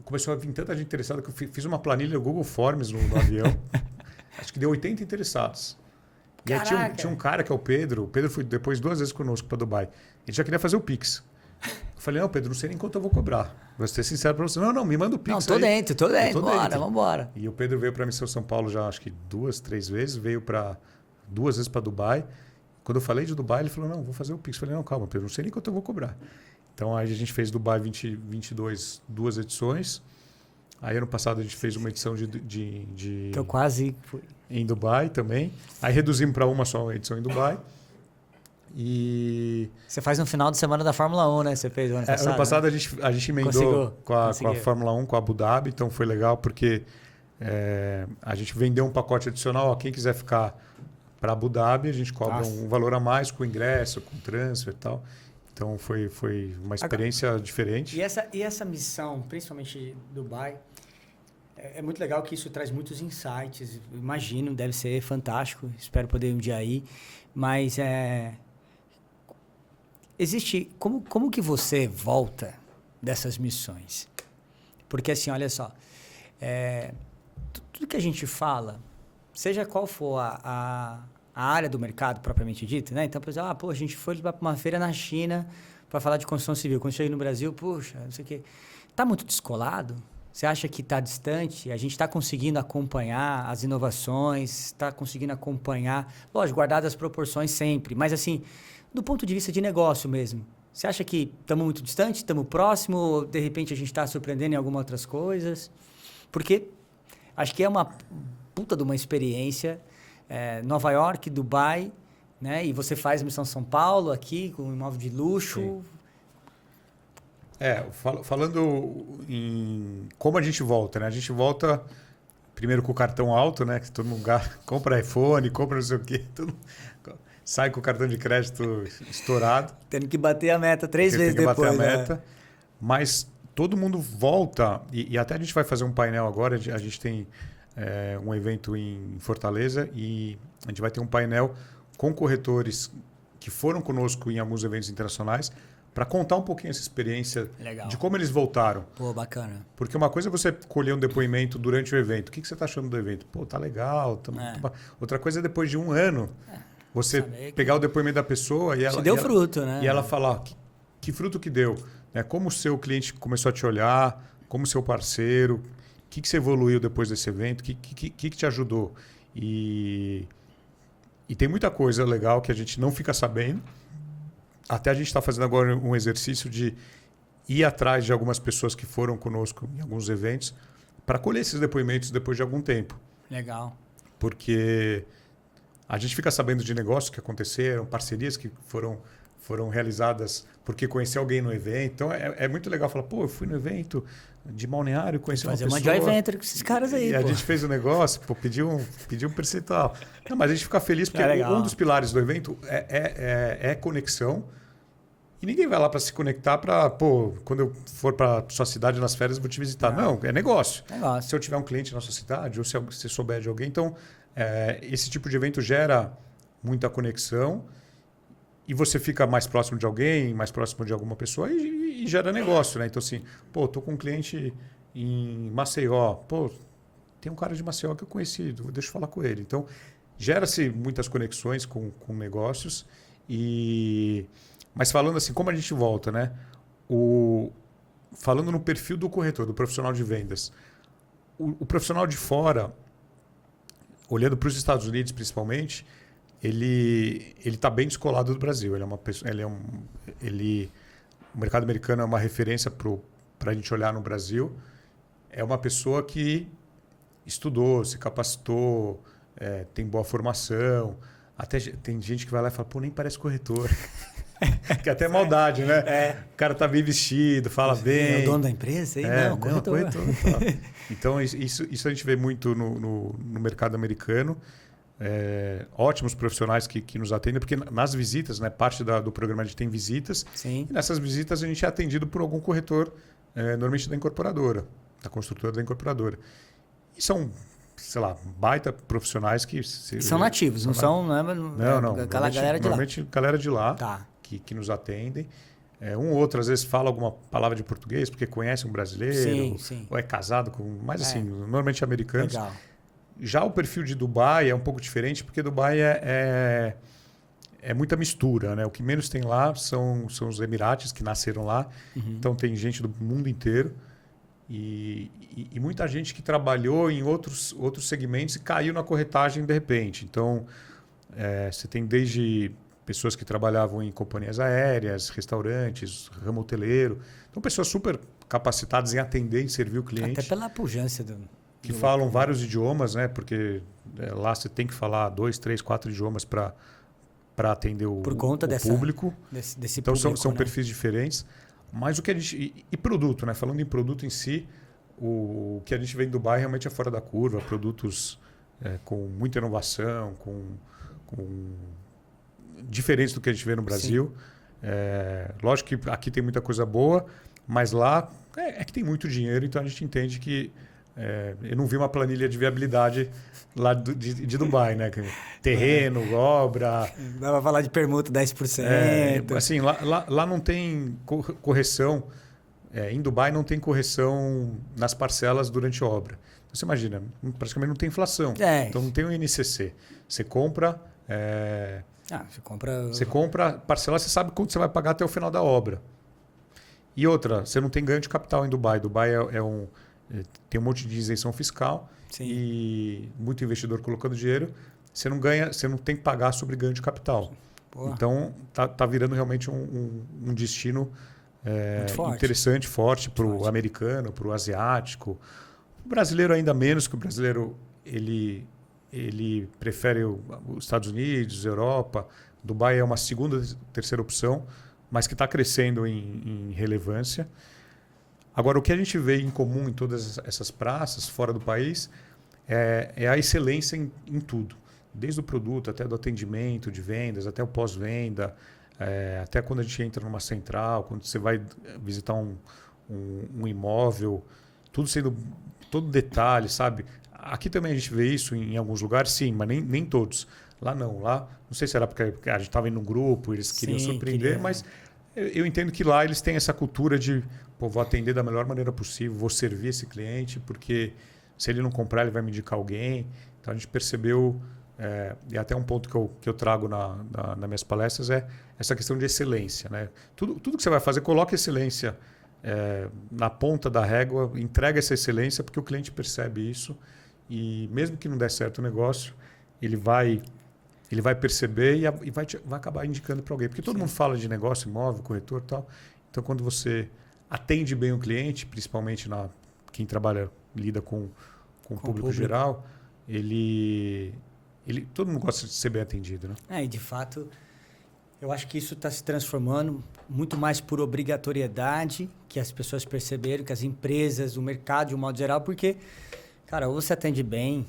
Começou a vir tanta gente interessada que eu fiz uma planilha Google Forms no avião. Acho que deu 80 interessados. E aí tinha um cara que é o Pedro. O Pedro foi depois 2 vezes conosco para Dubai. Ele já queria fazer o Pix. Eu falei, não, Pedro, não sei nem quanto eu vou cobrar. Vou ser sincero para você. Não, me manda o Pix. Não, tô dentro. Vamos embora. E o Pedro veio para a Missão São Paulo já acho que 2, 3 vezes. Veio 2 vezes para Dubai. Quando eu falei de Dubai, ele falou, não, vou fazer o Pix. Eu falei, não, calma, Pedro, não sei nem quanto eu vou cobrar. Então, aí a gente fez Dubai 2022, 2 edições. Aí, ano passado, a gente fez uma edição que eu quase fui. Em Dubai também. Aí, reduzimos para uma só edição em Dubai. E... Você faz no final de semana da Fórmula 1, né? Você fez o ano passado. Ano passado, né? a gente emendou com a Fórmula 1, com a Abu Dhabi. Então, foi legal porque a gente vendeu um pacote adicional. Ó, quem quiser ficar... Para Abu Dhabi, a gente cobra um valor a mais com ingresso, com transfer e tal. Então, foi uma experiência diferente. E essa missão, principalmente Dubai, é muito legal que isso traz muitos insights. Imagino, deve ser fantástico. Espero poder um dia ir. Mas existe... Como que você volta dessas missões? Porque, assim, olha só. Tudo que a gente fala... Seja qual for a área do mercado propriamente dita, né? Então, por exemplo, a gente foi para uma feira na China para falar de construção civil. Quando cheguei no Brasil, puxa, não sei o quê. Está muito descolado? Você acha que está distante? A gente está conseguindo acompanhar as inovações, está conseguindo acompanhar, lógico, guardadas as proporções sempre, mas assim, do ponto de vista de negócio mesmo. Você acha que estamos muito distante, estamos próximo, ou de repente a gente está surpreendendo em algumas outras coisas? Porque acho que é uma puta de uma experiência, Nova York, Dubai, né? E você faz a Missão São Paulo aqui, com um imóvel de luxo. Sim. Falando em como a gente volta, né? A gente volta primeiro com o cartão alto, né? Que todo mundo compra iPhone, compra não sei o quê. Sai com o cartão de crédito estourado. Tendo que bater a meta 3 vezes depois. Tem que bater a meta. Mas todo mundo volta, e até a gente vai fazer um painel agora, a gente tem um evento em Fortaleza e a gente vai ter um painel com corretores que foram conosco em alguns eventos internacionais para contar um pouquinho essa experiência de como eles voltaram. Pô, bacana. Porque uma coisa é você colher um depoimento durante o evento. O que você está achando do evento? Pô, tá legal. Outra coisa é depois de um ano, você pegar o depoimento da pessoa e ela... Se deu fruto, né? E ela falar que fruto que deu. Né? Como o seu cliente começou a te olhar, como o seu parceiro, o que você evoluiu depois desse evento, o que te ajudou. E tem muita coisa legal que a gente não fica sabendo. Até a gente está fazendo agora um exercício de ir atrás de algumas pessoas que foram conosco em alguns eventos para colher esses depoimentos depois de algum tempo. Legal. Porque a gente fica sabendo de negócios que aconteceram, parcerias que foram realizadas porque conheci alguém no evento. Então é muito legal falar, pô, eu fui no evento de Balneário, conheci uma pessoa. Fazer uma joint venture com esses caras aí, e a gente fez o negócio, pediu um percentual. Não, mas a gente fica feliz porque um dos pilares do evento é conexão. E ninguém vai lá para se conectar para, pô, quando eu for para sua cidade nas férias, eu vou te visitar. Não, é negócio. Se eu tiver um cliente na sua cidade, ou se você souber de alguém. Então, esse tipo de evento gera muita conexão e você fica mais próximo de alguém, mais próximo de alguma pessoa e gera negócio, né? Então, assim, pô, tô com um cliente em Maceió. Pô, tem um cara de Maceió que eu conheci, deixa eu falar com ele. Então, gera-se muitas conexões com negócios Mas falando assim, como a gente volta, né? Falando no perfil do corretor, do profissional de vendas. O profissional de fora, olhando para os Estados Unidos principalmente, ele está bem descolado do Brasil. O mercado americano é uma referência para a gente olhar no Brasil. É uma pessoa que estudou, se capacitou, tem boa formação. Até tem gente que vai lá e fala, pô, nem parece corretor. Que até é maldade, né? O cara tá bem vestido, fala bem. É o dono da empresa? Não, corretor. Então, isso a gente vê muito no mercado americano. Ótimos profissionais que nos atendem, porque nas visitas, né, parte do programa a gente tem visitas. Sim. E nessas visitas a gente é atendido por algum corretor, normalmente da incorporadora, da construtora da incorporadora. E são, sei lá, baita profissionais que... São nativos, não são... Não. Aquela galera de lá. Normalmente galera de lá. Tá. Que nos atendem. Um ou outro, às vezes, fala alguma palavra de português porque conhece um brasileiro. Sim. Ou é casado com... Mas, assim, normalmente americanos. Legal. Já o perfil de Dubai é um pouco diferente, porque Dubai é muita mistura, né? O que menos tem lá são os Emirates, que nasceram lá. Uhum. Então, tem gente do mundo inteiro. E muita gente que trabalhou em outros segmentos e caiu na corretagem de repente. Então, você tem desde... pessoas que trabalhavam em companhias aéreas, restaurantes, ramo hoteleiro. Então, pessoas super capacitadas em atender e servir o cliente. Até pela pujança que falam vários idiomas, né? Porque lá você tem que falar 2, 3, 4 idiomas para atender o público. Desse então, público, são né? perfis diferentes. Mas o que a gente... E produto, né? Falando em produto em si, o que a gente vê em Dubai realmente é fora da curva. Produtos com muita inovação, com diferentes do que a gente vê no Brasil. Lógico que aqui tem muita coisa boa, mas lá é que tem muito dinheiro, então a gente entende que eu não vi uma planilha de viabilidade lá de Dubai, né? Terreno, obra... Dá para falar de permuta 10%. Assim, lá não tem correção. Em Dubai não tem correção nas parcelas durante a obra. Então, você imagina, praticamente não tem inflação. Então não tem o INCC. Você compra... Você compra parcelar, você sabe quanto você vai pagar até o final da obra. E outra, você não tem ganho de capital em Dubai. Dubai tem um monte de isenção fiscal. Sim. E muito investidor colocando dinheiro. Você não tem que pagar sobre ganho de capital. Porra. Então tá virando realmente um destino interessante, forte para o americano, para o asiático. O brasileiro ainda menos, que o brasileiro ele prefere os Estados Unidos, Europa. Dubai é uma segunda, terceira opção. mas que está crescendo em relevância. Agora, o que a gente vê em comum em todas essas praças fora do país é a excelência em tudo. Desde o produto, até do atendimento de vendas, até o pós-venda, até quando a gente entra numa central, quando você vai visitar um imóvel, tudo sendo todo detalhe, sabe? Aqui também a gente vê isso em alguns lugares, sim, mas nem todos. Lá não. Lá, não sei se era porque a gente estava indo num grupo, eles queriam surpreender, mas eu entendo que lá eles têm essa cultura de vou atender da melhor maneira possível, vou servir esse cliente, porque se ele não comprar, ele vai me indicar alguém. Então a gente percebeu, e até um ponto que eu trago nas minhas palestras é essa questão de excelência. Né? Tudo que você vai fazer, coloque excelência na ponta da régua, entrega essa excelência, porque o cliente percebe isso e mesmo que não der certo o negócio, ele vai perceber e vai acabar indicando para alguém. Porque todo mundo fala de negócio, imóvel, corretor e tal. Então, quando você atende bem o cliente, principalmente quem lida com o público geral, todo mundo gosta de ser bem atendido. Né? E de fato, eu acho que isso está se transformando muito mais por obrigatoriedade, que as pessoas perceberam, que as empresas, o mercado de um modo geral, porque, cara, ou você atende bem,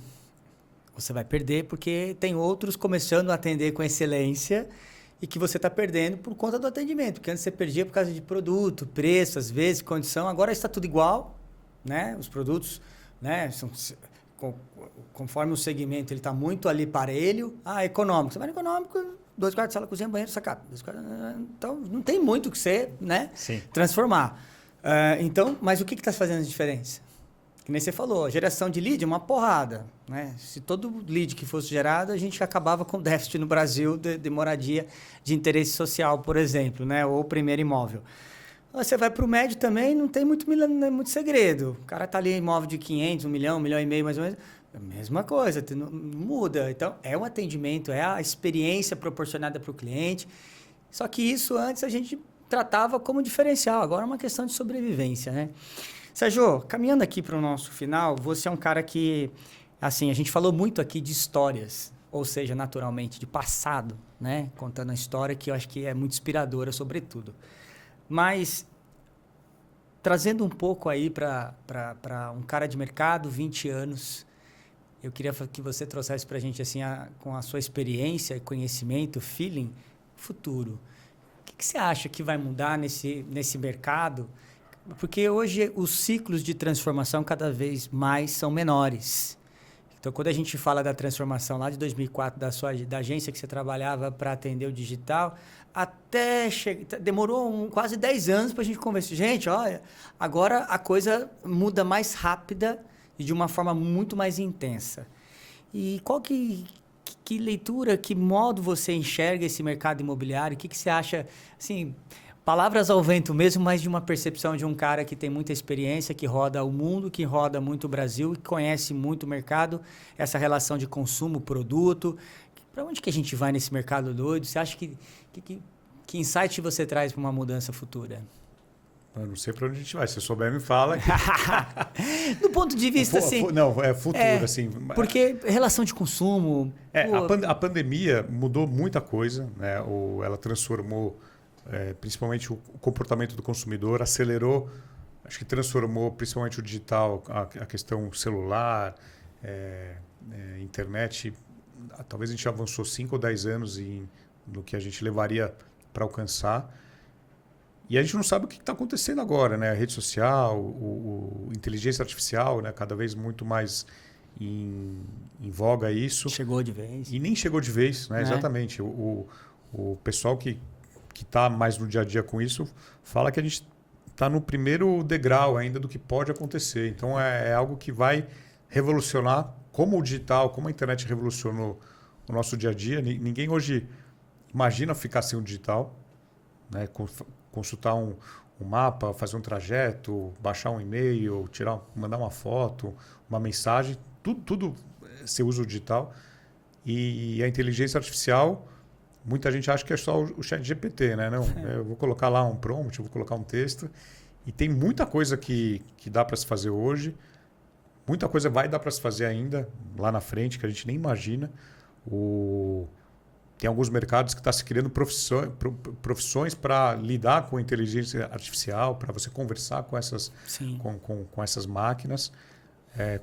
você vai perder, porque tem outros começando a atender com excelência e que você está perdendo por conta do atendimento. Porque antes você perdia por causa de produto, preço, às vezes, condição. Agora está tudo igual, né? Os produtos, né? Conforme o segmento, ele está muito ali parelho. Econômico. Você vai no econômico, 2 quartos, sala, cozinha, banheiro, sacada. Então, não tem muito o que você, né? Transformar. Então, mas o que está fazendo a diferença? Que nem você falou, geração de lead é uma porrada. Né? Se todo lead que fosse gerado, a gente acabava com déficit no Brasil de moradia de interesse social, por exemplo, né? Ou primeiro imóvel. Você vai para o médio também, não tem muito segredo. O cara está ali em imóvel de 500, 1 milhão, 1,5 milhão, mais ou menos. A mesma coisa, não muda. Então, é um atendimento, é a experiência proporcionada para o cliente. Só que isso antes a gente tratava como diferencial. Agora é uma questão de sobrevivência, né? Sérgio, caminhando aqui para o nosso final, você é um cara que, assim, a gente falou muito aqui de histórias, ou seja, naturalmente, de passado, né? Contando a história que eu acho que é muito inspiradora, sobretudo. Mas, trazendo um pouco aí para um cara de mercado, 20 anos, eu queria que você trouxesse para a gente, assim, com a sua experiência, conhecimento, feeling, futuro. O que você acha que vai mudar nesse mercado? Porque hoje os ciclos de transformação cada vez mais são menores. Então, quando a gente fala da transformação lá de 2004, da agência que você trabalhava para atender o digital, demorou quase 10 anos para a gente conversar. Gente, olha, agora a coisa muda mais rápida e de uma forma muito mais intensa. E qual que leitura, que modo você enxerga esse mercado imobiliário? O que você acha, assim... Palavras ao vento mesmo, mas de uma percepção de um cara que tem muita experiência, que roda o mundo, que roda muito o Brasil, que conhece muito o mercado, essa relação de consumo, produto. Para onde que a gente vai nesse mercado doido? Você acha que insight você traz para uma mudança futura? Eu não sei para onde a gente vai. Se eu souber, me fala. Do ponto de vista, assim... Não, é futuro, assim. Porque relação de consumo... A pandemia mudou muita coisa, né? Ela transformou... principalmente o comportamento do consumidor, acelerou, acho que transformou principalmente o digital, a questão celular, internet. Talvez a gente avançou 5 ou 10 anos no que a gente levaria para alcançar. E a gente não sabe o que está acontecendo agora, né? A rede social, inteligência artificial, né? Cada vez muito mais em voga isso. Chegou de vez. E nem chegou de vez, né? Exatamente. O pessoal que está mais no dia a dia com isso, fala que a gente está no primeiro degrau ainda do que pode acontecer. Então, é algo que vai revolucionar, como o digital, como a internet revolucionou o nosso dia a dia. Ninguém hoje imagina ficar sem o digital, né? Consultar um mapa, fazer um trajeto, baixar um e-mail, mandar uma foto, uma mensagem, tudo você usa o digital. E a inteligência artificial... Muita gente acha que é só o ChatGPT, né? Não, eu vou colocar lá um prompt, eu vou colocar um texto. E tem muita coisa que dá para se fazer hoje. Muita coisa vai dar para se fazer ainda lá na frente, que a gente nem imagina. tem alguns mercados que estão se criando profissões para lidar com a inteligência artificial, para você conversar com essas, com essas máquinas.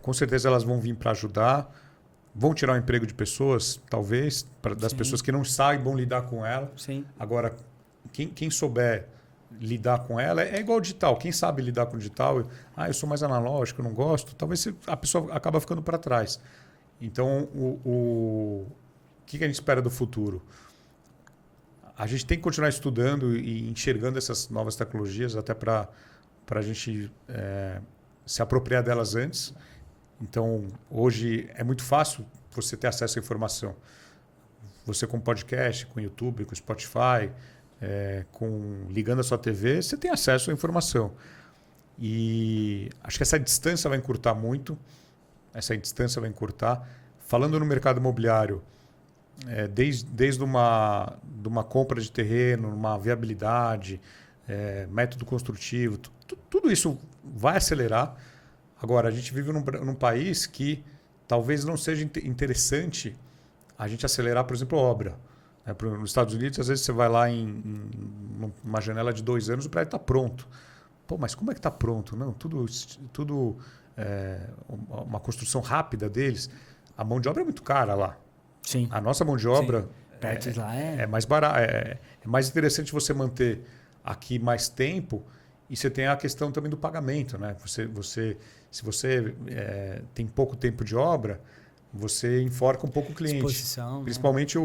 Com certeza elas vão vir para ajudar, vão tirar o emprego de pessoas, talvez, das pessoas que não saibam lidar com ela. Sim. Agora, quem souber lidar com ela é igual ao digital. Quem sabe lidar com o digital, eu sou mais analógico, eu não gosto, talvez a pessoa acaba ficando para trás. Então, o que a gente espera do futuro? A gente tem que continuar estudando e enxergando essas novas tecnologias até para a gente se apropriar delas antes. Então, hoje é muito fácil você ter acesso à informação. Você com podcast, com YouTube, com Spotify, ligando a sua TV, você tem acesso à informação. E acho que essa distância vai encurtar muito. Falando no mercado imobiliário, desde uma compra de terreno, uma viabilidade, método construtivo, tudo isso vai acelerar. Agora, a gente vive num país que talvez não seja interessante a gente acelerar, por exemplo, a obra. Nos Estados Unidos, às vezes você vai lá em uma janela de 2 anos, o prédio está pronto. Pô, mas como é que está pronto? Não, tudo uma construção rápida deles. A mão de obra é muito cara lá. Sim. A nossa mão de obra é mais barata. É mais interessante você manter aqui mais tempo e você tem a questão também do pagamento. Né? Se você tem pouco tempo de obra, você enforca um pouco o cliente. Exposição. Principalmente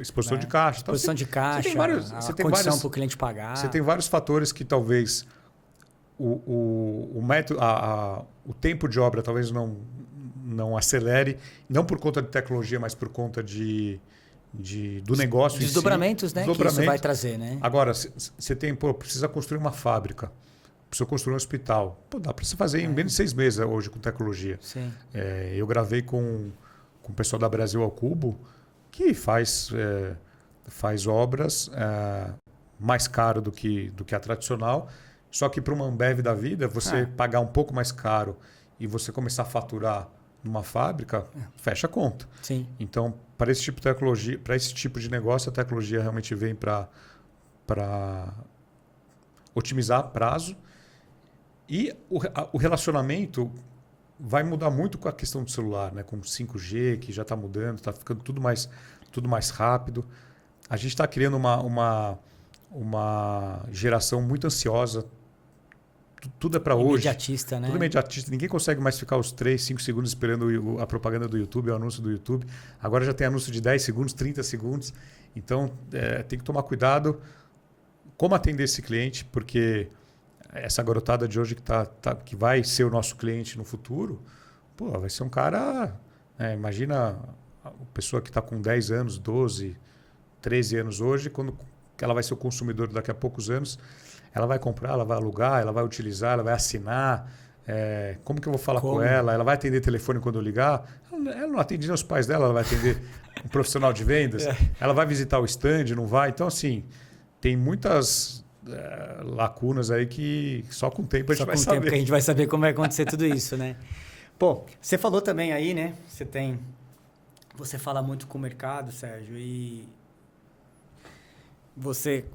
exposição de caixa. Exposição de caixa, você tem condição para o cliente pagar. Você tem vários fatores que talvez o método, o tempo de obra talvez não acelere, não por conta de tecnologia, mas por conta do negócio. Desdobramentos, né? Que isso vai trazer, né? Agora, você precisa construir uma fábrica, precisa construir um hospital. Dá para você fazer em menos de 6 meses hoje com tecnologia. Sim. Eu gravei com o pessoal da Brasil ao Cubo, que faz obras mais caro do que a tradicional. Só que para uma Ambev da vida, você pagar um pouco mais caro e você começar a faturar numa fábrica, fecha a conta. Sim. Então, para esse tipo de tecnologia, para esse tipo de negócio, a tecnologia realmente vem para otimizar prazo. E o relacionamento vai mudar muito com a questão do celular, né? Com 5G, que já está mudando, está ficando tudo mais rápido. A gente está criando uma geração muito ansiosa. Tudo é para hoje. Imediatista, né? Tudo imediatista. Ninguém consegue mais ficar os 3, 5 segundos esperando a propaganda do YouTube, o anúncio do YouTube. Agora já tem anúncio de 10 segundos, 30 segundos. Então, tem que tomar cuidado como atender esse cliente, porque essa garotada de hoje que vai ser o nosso cliente no futuro, vai ser um cara... imagina a pessoa que está com 10 anos, 12, 13 anos hoje, quando ela vai ser o consumidor daqui a poucos anos... Ela vai comprar, ela vai alugar, ela vai utilizar, ela vai assinar. Como que eu vou falar com ela? Ela vai atender telefone quando eu ligar? Ela não atende nem os pais dela, ela vai atender um profissional de vendas. Ela vai visitar o stand, não vai? Então, assim, tem muitas lacunas aí que só com o tempo a gente vai saber. Só com o tempo que a gente vai saber como vai acontecer tudo isso, né? Pô, você falou também aí, né? Você fala muito com o mercado, Sérgio, e você...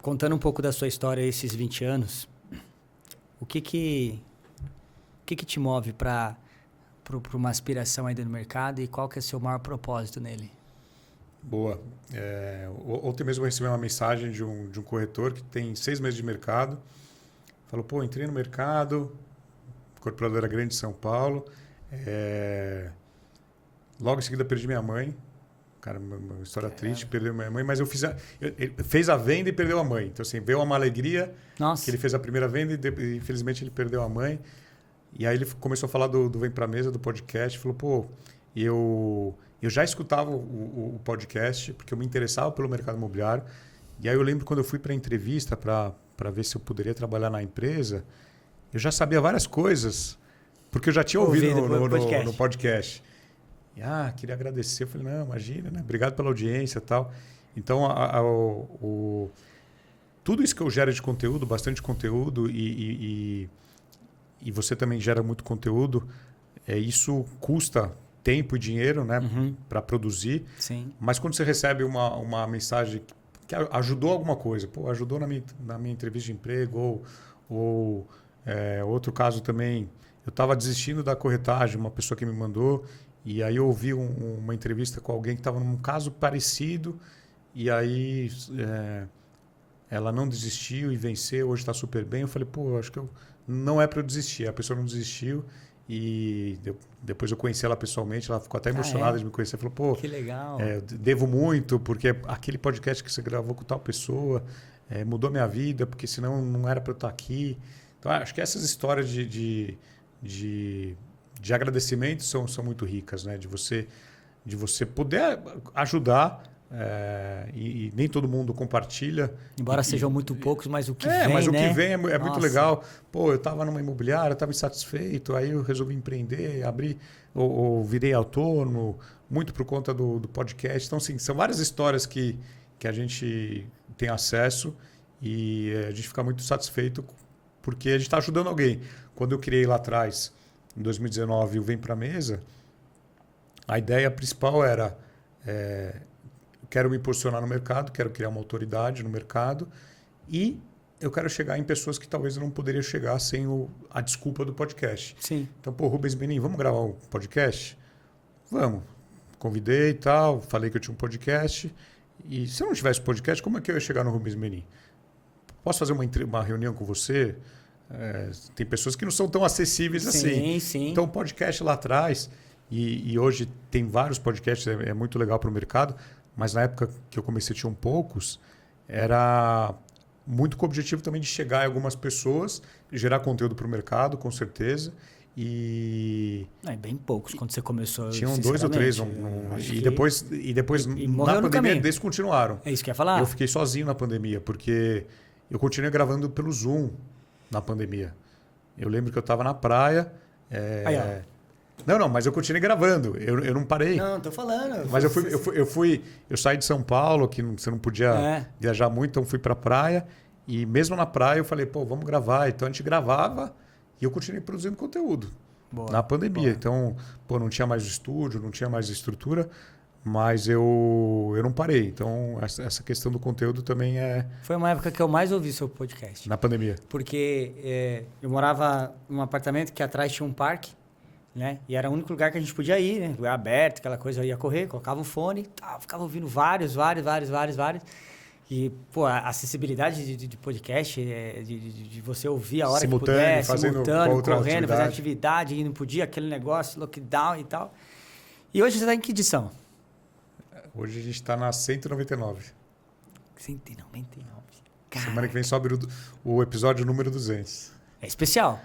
Contando um pouco da sua história esses 20 anos, o que te move para uma aspiração aí no mercado e qual que é o seu maior propósito nele? Boa. Ontem mesmo eu recebi uma mensagem de um corretor que tem 6 meses de mercado. Falou, entrei no mercado, incorporadora grande de São Paulo. Logo em seguida perdi minha mãe. Cara, uma história triste, perdeu minha mãe, mas ele fez a venda e perdeu a mãe. Então, assim, veio uma alegria. Nossa. Que ele fez a primeira venda e, infelizmente, ele perdeu a mãe. E aí ele começou a falar do Vem Pra Mesa, do podcast. Falou, eu já escutava o podcast, porque eu me interessava pelo mercado imobiliário. E aí eu lembro quando eu fui para a entrevista para ver se eu poderia trabalhar na empresa, eu já sabia várias coisas, porque eu já tinha ouvido no podcast. Queria agradecer. Eu falei, não, imagina, né? Obrigado pela audiência e tal. Então, tudo isso que eu gero de conteúdo, bastante conteúdo, e você também gera muito conteúdo, isso custa tempo e dinheiro, né, para produzir. Sim. Mas quando você recebe uma mensagem que ajudou alguma coisa, pô, ajudou na minha entrevista de emprego, ou outro caso também, eu estava desistindo da corretagem, uma pessoa que me mandou, e aí eu ouvi uma entrevista com alguém que estava num caso parecido, e aí ela não desistiu e venceu, hoje está super bem. Eu falei, pô, acho que não é para eu desistir. A pessoa não desistiu. E depois eu conheci ela pessoalmente, ela ficou até emocionada de me conhecer. Falou, pô, que legal. Devo muito, porque aquele podcast que você gravou com tal pessoa mudou minha vida, porque senão não era para eu estar aqui. Então, acho que essas histórias de agradecimento são muito ricas, né? De você poder ajudar, e nem todo mundo compartilha. Embora sejam muito poucos, mas o que vem, mas o né? que vem é muito legal. Pô, eu estava numa imobiliária, estava insatisfeito, aí eu resolvi empreender, abrir, ou virei autônomo, muito por conta do podcast. Então, assim, são várias histórias que a gente tem acesso e a gente fica muito satisfeito porque a gente está ajudando alguém. Quando eu criei lá atrás, em 2019, o Vem Pra Mesa, a ideia principal era... quero me posicionar no mercado, quero criar uma autoridade no mercado e eu quero chegar em pessoas que talvez eu não poderia chegar sem a desculpa do podcast. Sim. Então, pô, Rubens Menin, vamos gravar um podcast? Vamos. Convidei e tal, falei que eu tinha um podcast. E se eu não tivesse podcast, como é que eu ia chegar no Rubens Menin? Posso fazer uma reunião com você? Tem pessoas que não são tão acessíveis assim. Sim. Então, o podcast lá atrás, e hoje tem vários podcasts, é muito legal para o mercado, mas na época que eu comecei tinham poucos, era muito com o objetivo também de chegar em algumas pessoas, gerar conteúdo para o mercado, com certeza. Bem poucos quando você começou. Tinham 2 ou 3. Depois na pandemia descontinuaram. É isso que eu ia falar? Eu fiquei sozinho na pandemia, porque eu continuei gravando pelo Zoom na pandemia. Eu lembro que eu estava na praia. Não, mas eu continuei gravando. Eu não parei. Não, tô falando. Mas eu saí de São Paulo, que você não podia viajar muito, então fui para a praia. E mesmo na praia eu falei, pô, vamos gravar. Então a gente gravava e eu continuei produzindo conteúdo na pandemia. Boa. Então, pô, não tinha mais estúdio, não tinha mais estrutura, mas eu não parei. Então, essa questão do conteúdo também é... Foi uma época que eu mais ouvi seu podcast. Na pandemia. Porque eu morava num apartamento que atrás tinha um parque, né? E era o único lugar que a gente podia ir, né? Lugar aberto, aquela coisa, eu ia correr, colocava um fone, ficava ouvindo vários. E, pô, a acessibilidade de podcast, de você ouvir a hora que puder, simultâneo, correndo, fazendo atividade, e não podia, aquele negócio, lockdown e tal. E hoje você está em que edição? Hoje a gente está na 199. 199. Caraca. Semana que vem sobe o episódio número 200. É especial?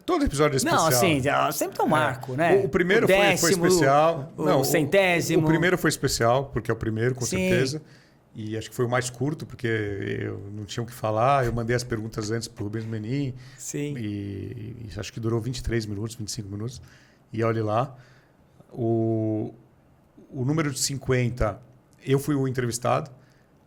Todo episódio é especial. Não, assim, sempre tem um marco, né? O primeiro foi especial. O centésimo. O primeiro foi especial, porque é o primeiro, com certeza. E acho que foi o mais curto, porque eu não tinha o que falar. Eu mandei as perguntas antes para o Rubens Menin. Sim. E acho que durou 23 minutos, 25 minutos. E olhe lá. O número de 50, eu fui o entrevistado.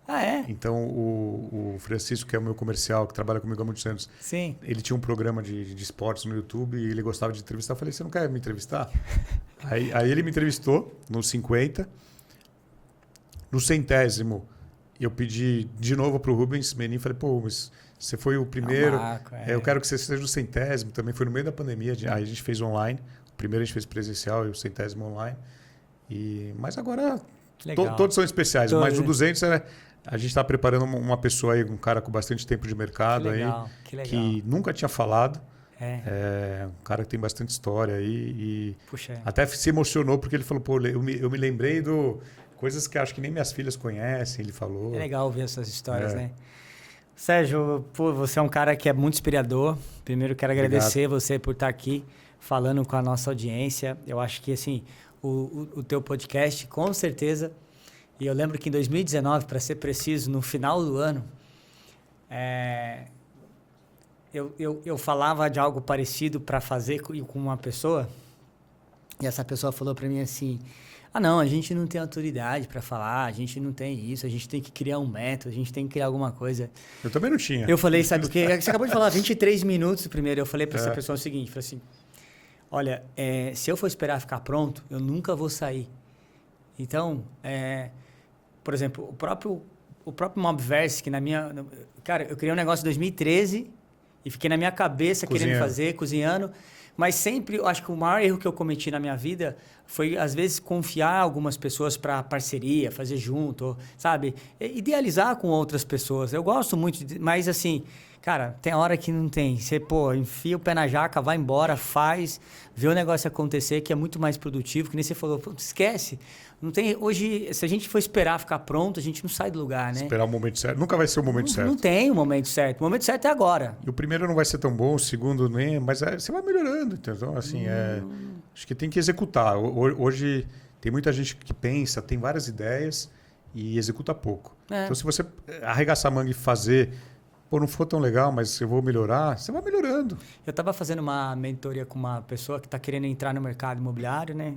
Ah, é? Então, o Francisco, que é o meu comercial, que trabalha comigo há muitos anos, sim, ele tinha um programa de esportes no YouTube e ele gostava de entrevistar. Eu falei, você não quer me entrevistar? aí ele me entrevistou no 50. No 100º, eu pedi de novo para o Rubens Menin. Falei, pô, mas você foi o primeiro. Eu quero que você seja o 100º. Também foi no meio da pandemia. Aí a gente fez online. O primeiro a gente fez presencial e o 100º online. Mas agora todos são especiais. Mas o 200 a gente está preparando uma pessoa aí, um cara com bastante tempo de mercado que nunca tinha falado. Um cara que tem bastante história aí. Até se emocionou porque ele falou, pô, eu me lembrei coisas que acho que nem minhas filhas conhecem, ele falou. É legal ouvir essas histórias, né? Sérgio, pô, você é um cara que é muito inspirador. Primeiro, quero agradecer você por estar aqui falando com a nossa audiência. Eu acho que, assim, o teu podcast, com certeza... E eu lembro que em 2019, para ser preciso, no final do ano, eu falava de algo parecido para fazer com uma pessoa. E essa pessoa falou para mim assim... não, a gente não tem autoridade para falar, a gente não tem isso, a gente tem que criar um método, a gente tem que criar alguma coisa. Eu também não tinha. Eu falei, sabe o quê? Você acabou de falar 23 minutos primeiro. Eu falei para essa pessoa o seguinte, falei assim, Olha, se eu for esperar ficar pronto, eu nunca vou sair. Então, por exemplo, o próprio Mobverse, que cara, eu criei um negócio em 2013 e fiquei na minha cabeça querendo fazer, cozinhando. Mas sempre, eu acho que o maior erro que eu cometi na minha vida foi, às vezes, confiar algumas pessoas para parceria, fazer junto, sabe? Idealizar com outras pessoas. Eu gosto muito, mas assim, cara, tem hora que não tem. Você, enfia o pé na jaca, vai embora, faz, vê o negócio acontecer, que é muito mais produtivo, que nem você falou, esquece. Não tem, hoje, se a gente for esperar ficar pronto, a gente não sai do lugar, né? Esperar o momento certo. Nunca vai ser o momento certo. Não tem o momento certo. O momento certo é agora. E o primeiro não vai ser tão bom, o segundo nem, mas você vai melhorando. Então, assim, acho que tem que executar. Hoje tem muita gente que pensa, tem várias ideias e executa pouco. Então, se você arregaçar a manga e fazer, não for tão legal, mas eu vou melhorar, você vai melhorando. Eu estava fazendo uma mentoria com uma pessoa que está querendo entrar no mercado imobiliário, né?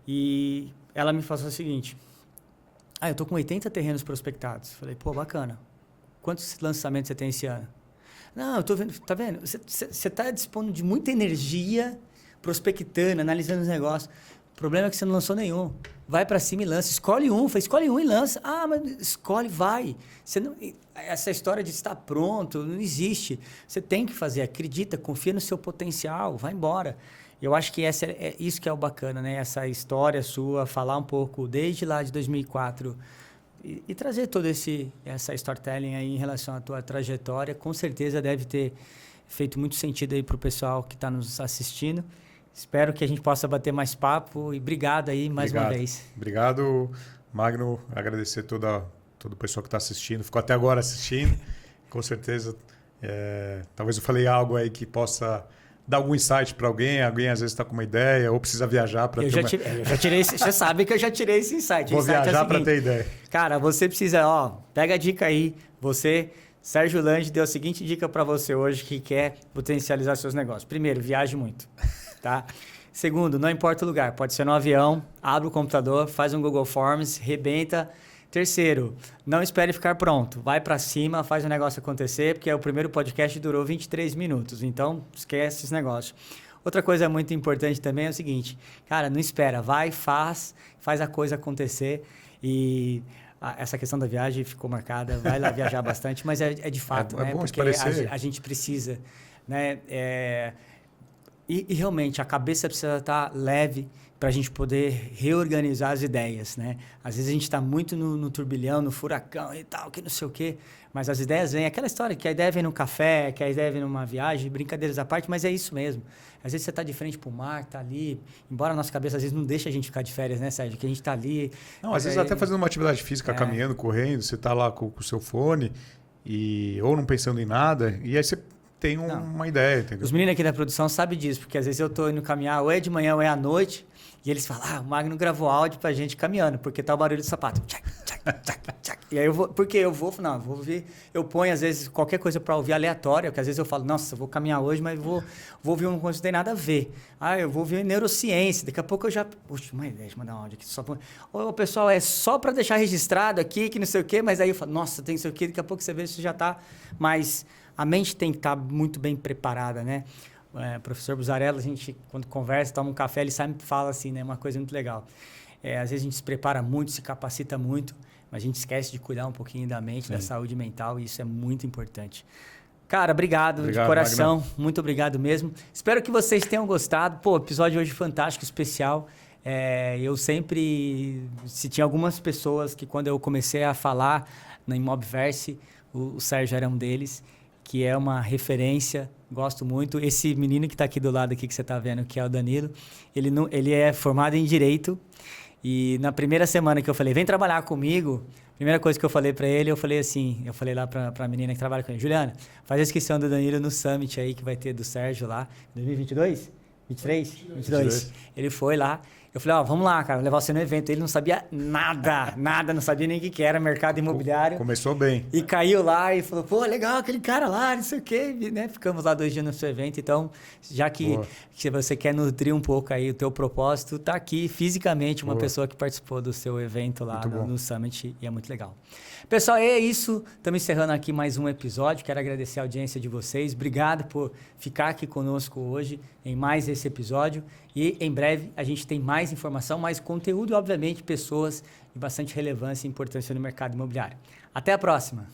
E ela me falou o seguinte: eu tô com 80 terrenos prospectados. Falei, bacana. Quantos lançamentos você tem esse ano? Não, eu tô vendo, tá vendo? Você tá dispondo de muita energia, prospectando, analisando os negócios. O problema é que você não lançou nenhum. Vai para cima e lança. Escolhe um e lança. Mas escolhe, vai. Essa história de estar pronto não existe. Você tem que fazer, acredita, confia no seu potencial, vai embora. Eu acho que isso que é o bacana, né? Essa história sua, falar um pouco desde lá de 2004 e trazer toda essa storytelling aí em relação à tua trajetória, com certeza deve ter feito muito sentido aí para o pessoal que está nos assistindo. Espero que a gente possa bater mais papo e obrigado aí mais uma vez. Obrigado, Magno. Agradecer todo o pessoal que está assistindo, ficou até agora assistindo. Com certeza, talvez eu falei algo aí que possa dar algum insight para alguém às vezes está com uma ideia ou precisa viajar para ter eu já tirei você sabe que eu já tirei esse insight. Vou viajar para ter ideia. Cara, você precisa, pega a dica aí. Sérgio Lange deu a seguinte dica para você hoje que quer potencializar seus negócios. Primeiro, viaje muito, tá? Segundo, não importa o lugar, pode ser no avião, abre o computador, faz um Google Forms, rebenta. Terceiro, não espere ficar pronto. Vai para cima, faz o negócio acontecer, porque o primeiro podcast durou 23 minutos. Então, esquece esse negócio. Outra coisa muito importante também é o seguinte, cara, não espera. Vai, faz a coisa acontecer. E essa questão da viagem ficou marcada. Vai lá viajar bastante, mas é de fato, né? Bom porque a gente precisa, né? E realmente, a cabeça precisa estar leve para a gente poder reorganizar as ideias, né? Às vezes a gente está muito no turbilhão, no furacão e tal, que não sei o quê, mas as ideias vêm. Aquela história que a ideia vem num café, que a ideia vem numa viagem, brincadeiras à parte, mas é isso mesmo. Às vezes você está de frente para o mar, está ali, embora a nossa cabeça às vezes não deixe a gente ficar de férias, né, Sérgio? Que a gente está ali... Não, às vezes até fazendo uma atividade física, caminhando, correndo, você está lá com o seu fone, ou não pensando em nada, e aí você... tem uma ideia, entendeu? Os meninos aqui da produção sabem disso, porque às vezes eu tô indo caminhar, ou é de manhã ou é à noite, e eles falam, o Magno gravou áudio pra gente caminhando, porque tá o barulho do sapato. Tchac, tchac, tchac, tchac. E aí eu vou, porque eu vou ouvir, eu ponho às vezes qualquer coisa pra ouvir aleatória, porque às vezes eu falo, nossa, eu vou caminhar hoje, mas vou ouvir uma coisa que não tem nada a ver. Eu vou ouvir neurociência, daqui a pouco eu já... Puxa, uma ideia de mandar um áudio aqui. Ô, pessoal, é só pra deixar registrado aqui, que não sei o quê, mas aí eu falo, nossa, tem não sei o quê, daqui a pouco você vê se já tá mais... A mente tem que estar muito bem preparada, né? Professor Buzarello, a gente, quando conversa, toma um café, ele sempre fala assim, né? Uma coisa muito legal. Às vezes a gente se prepara muito, se capacita muito, mas a gente esquece de cuidar um pouquinho da mente, da saúde mental, e isso é muito importante. Cara, obrigado de coração. Magno. Muito obrigado mesmo. Espero que vocês tenham gostado. Episódio hoje fantástico, especial. Eu sempre... Se tinha algumas pessoas que quando eu comecei a falar na Imobverse, o Sérgio era um deles, que é uma referência, gosto muito. Esse menino que está aqui do lado aqui que você está vendo, que é o Danilo, ele é formado em Direito, e na primeira semana que eu falei, vem trabalhar comigo, a primeira coisa que eu falei para ele, eu falei lá para a menina que trabalha com ele, Juliana, faz a inscrição do Danilo no Summit aí, que vai ter do Sérgio lá, 2022? 23? 22. Ele foi lá, Eu falei, ó, vamos lá, cara, levar você no evento. Ele não sabia nada, não sabia nem o que era mercado imobiliário. Começou bem. E caiu lá e falou, pô, legal, aquele cara lá, não sei o quê, né? Ficamos lá 2 dias no seu evento. Então, já que você quer nutrir um pouco aí o teu propósito, tá aqui fisicamente uma pessoa que participou do seu evento lá no Summit e é muito legal. Pessoal, é isso. Estamos encerrando aqui mais um episódio. Quero agradecer a audiência de vocês. Obrigado por ficar aqui conosco hoje em mais esse episódio. E em breve a gente tem mais informação, mais conteúdo e, obviamente, pessoas de bastante relevância e importância no mercado imobiliário. Até a próxima!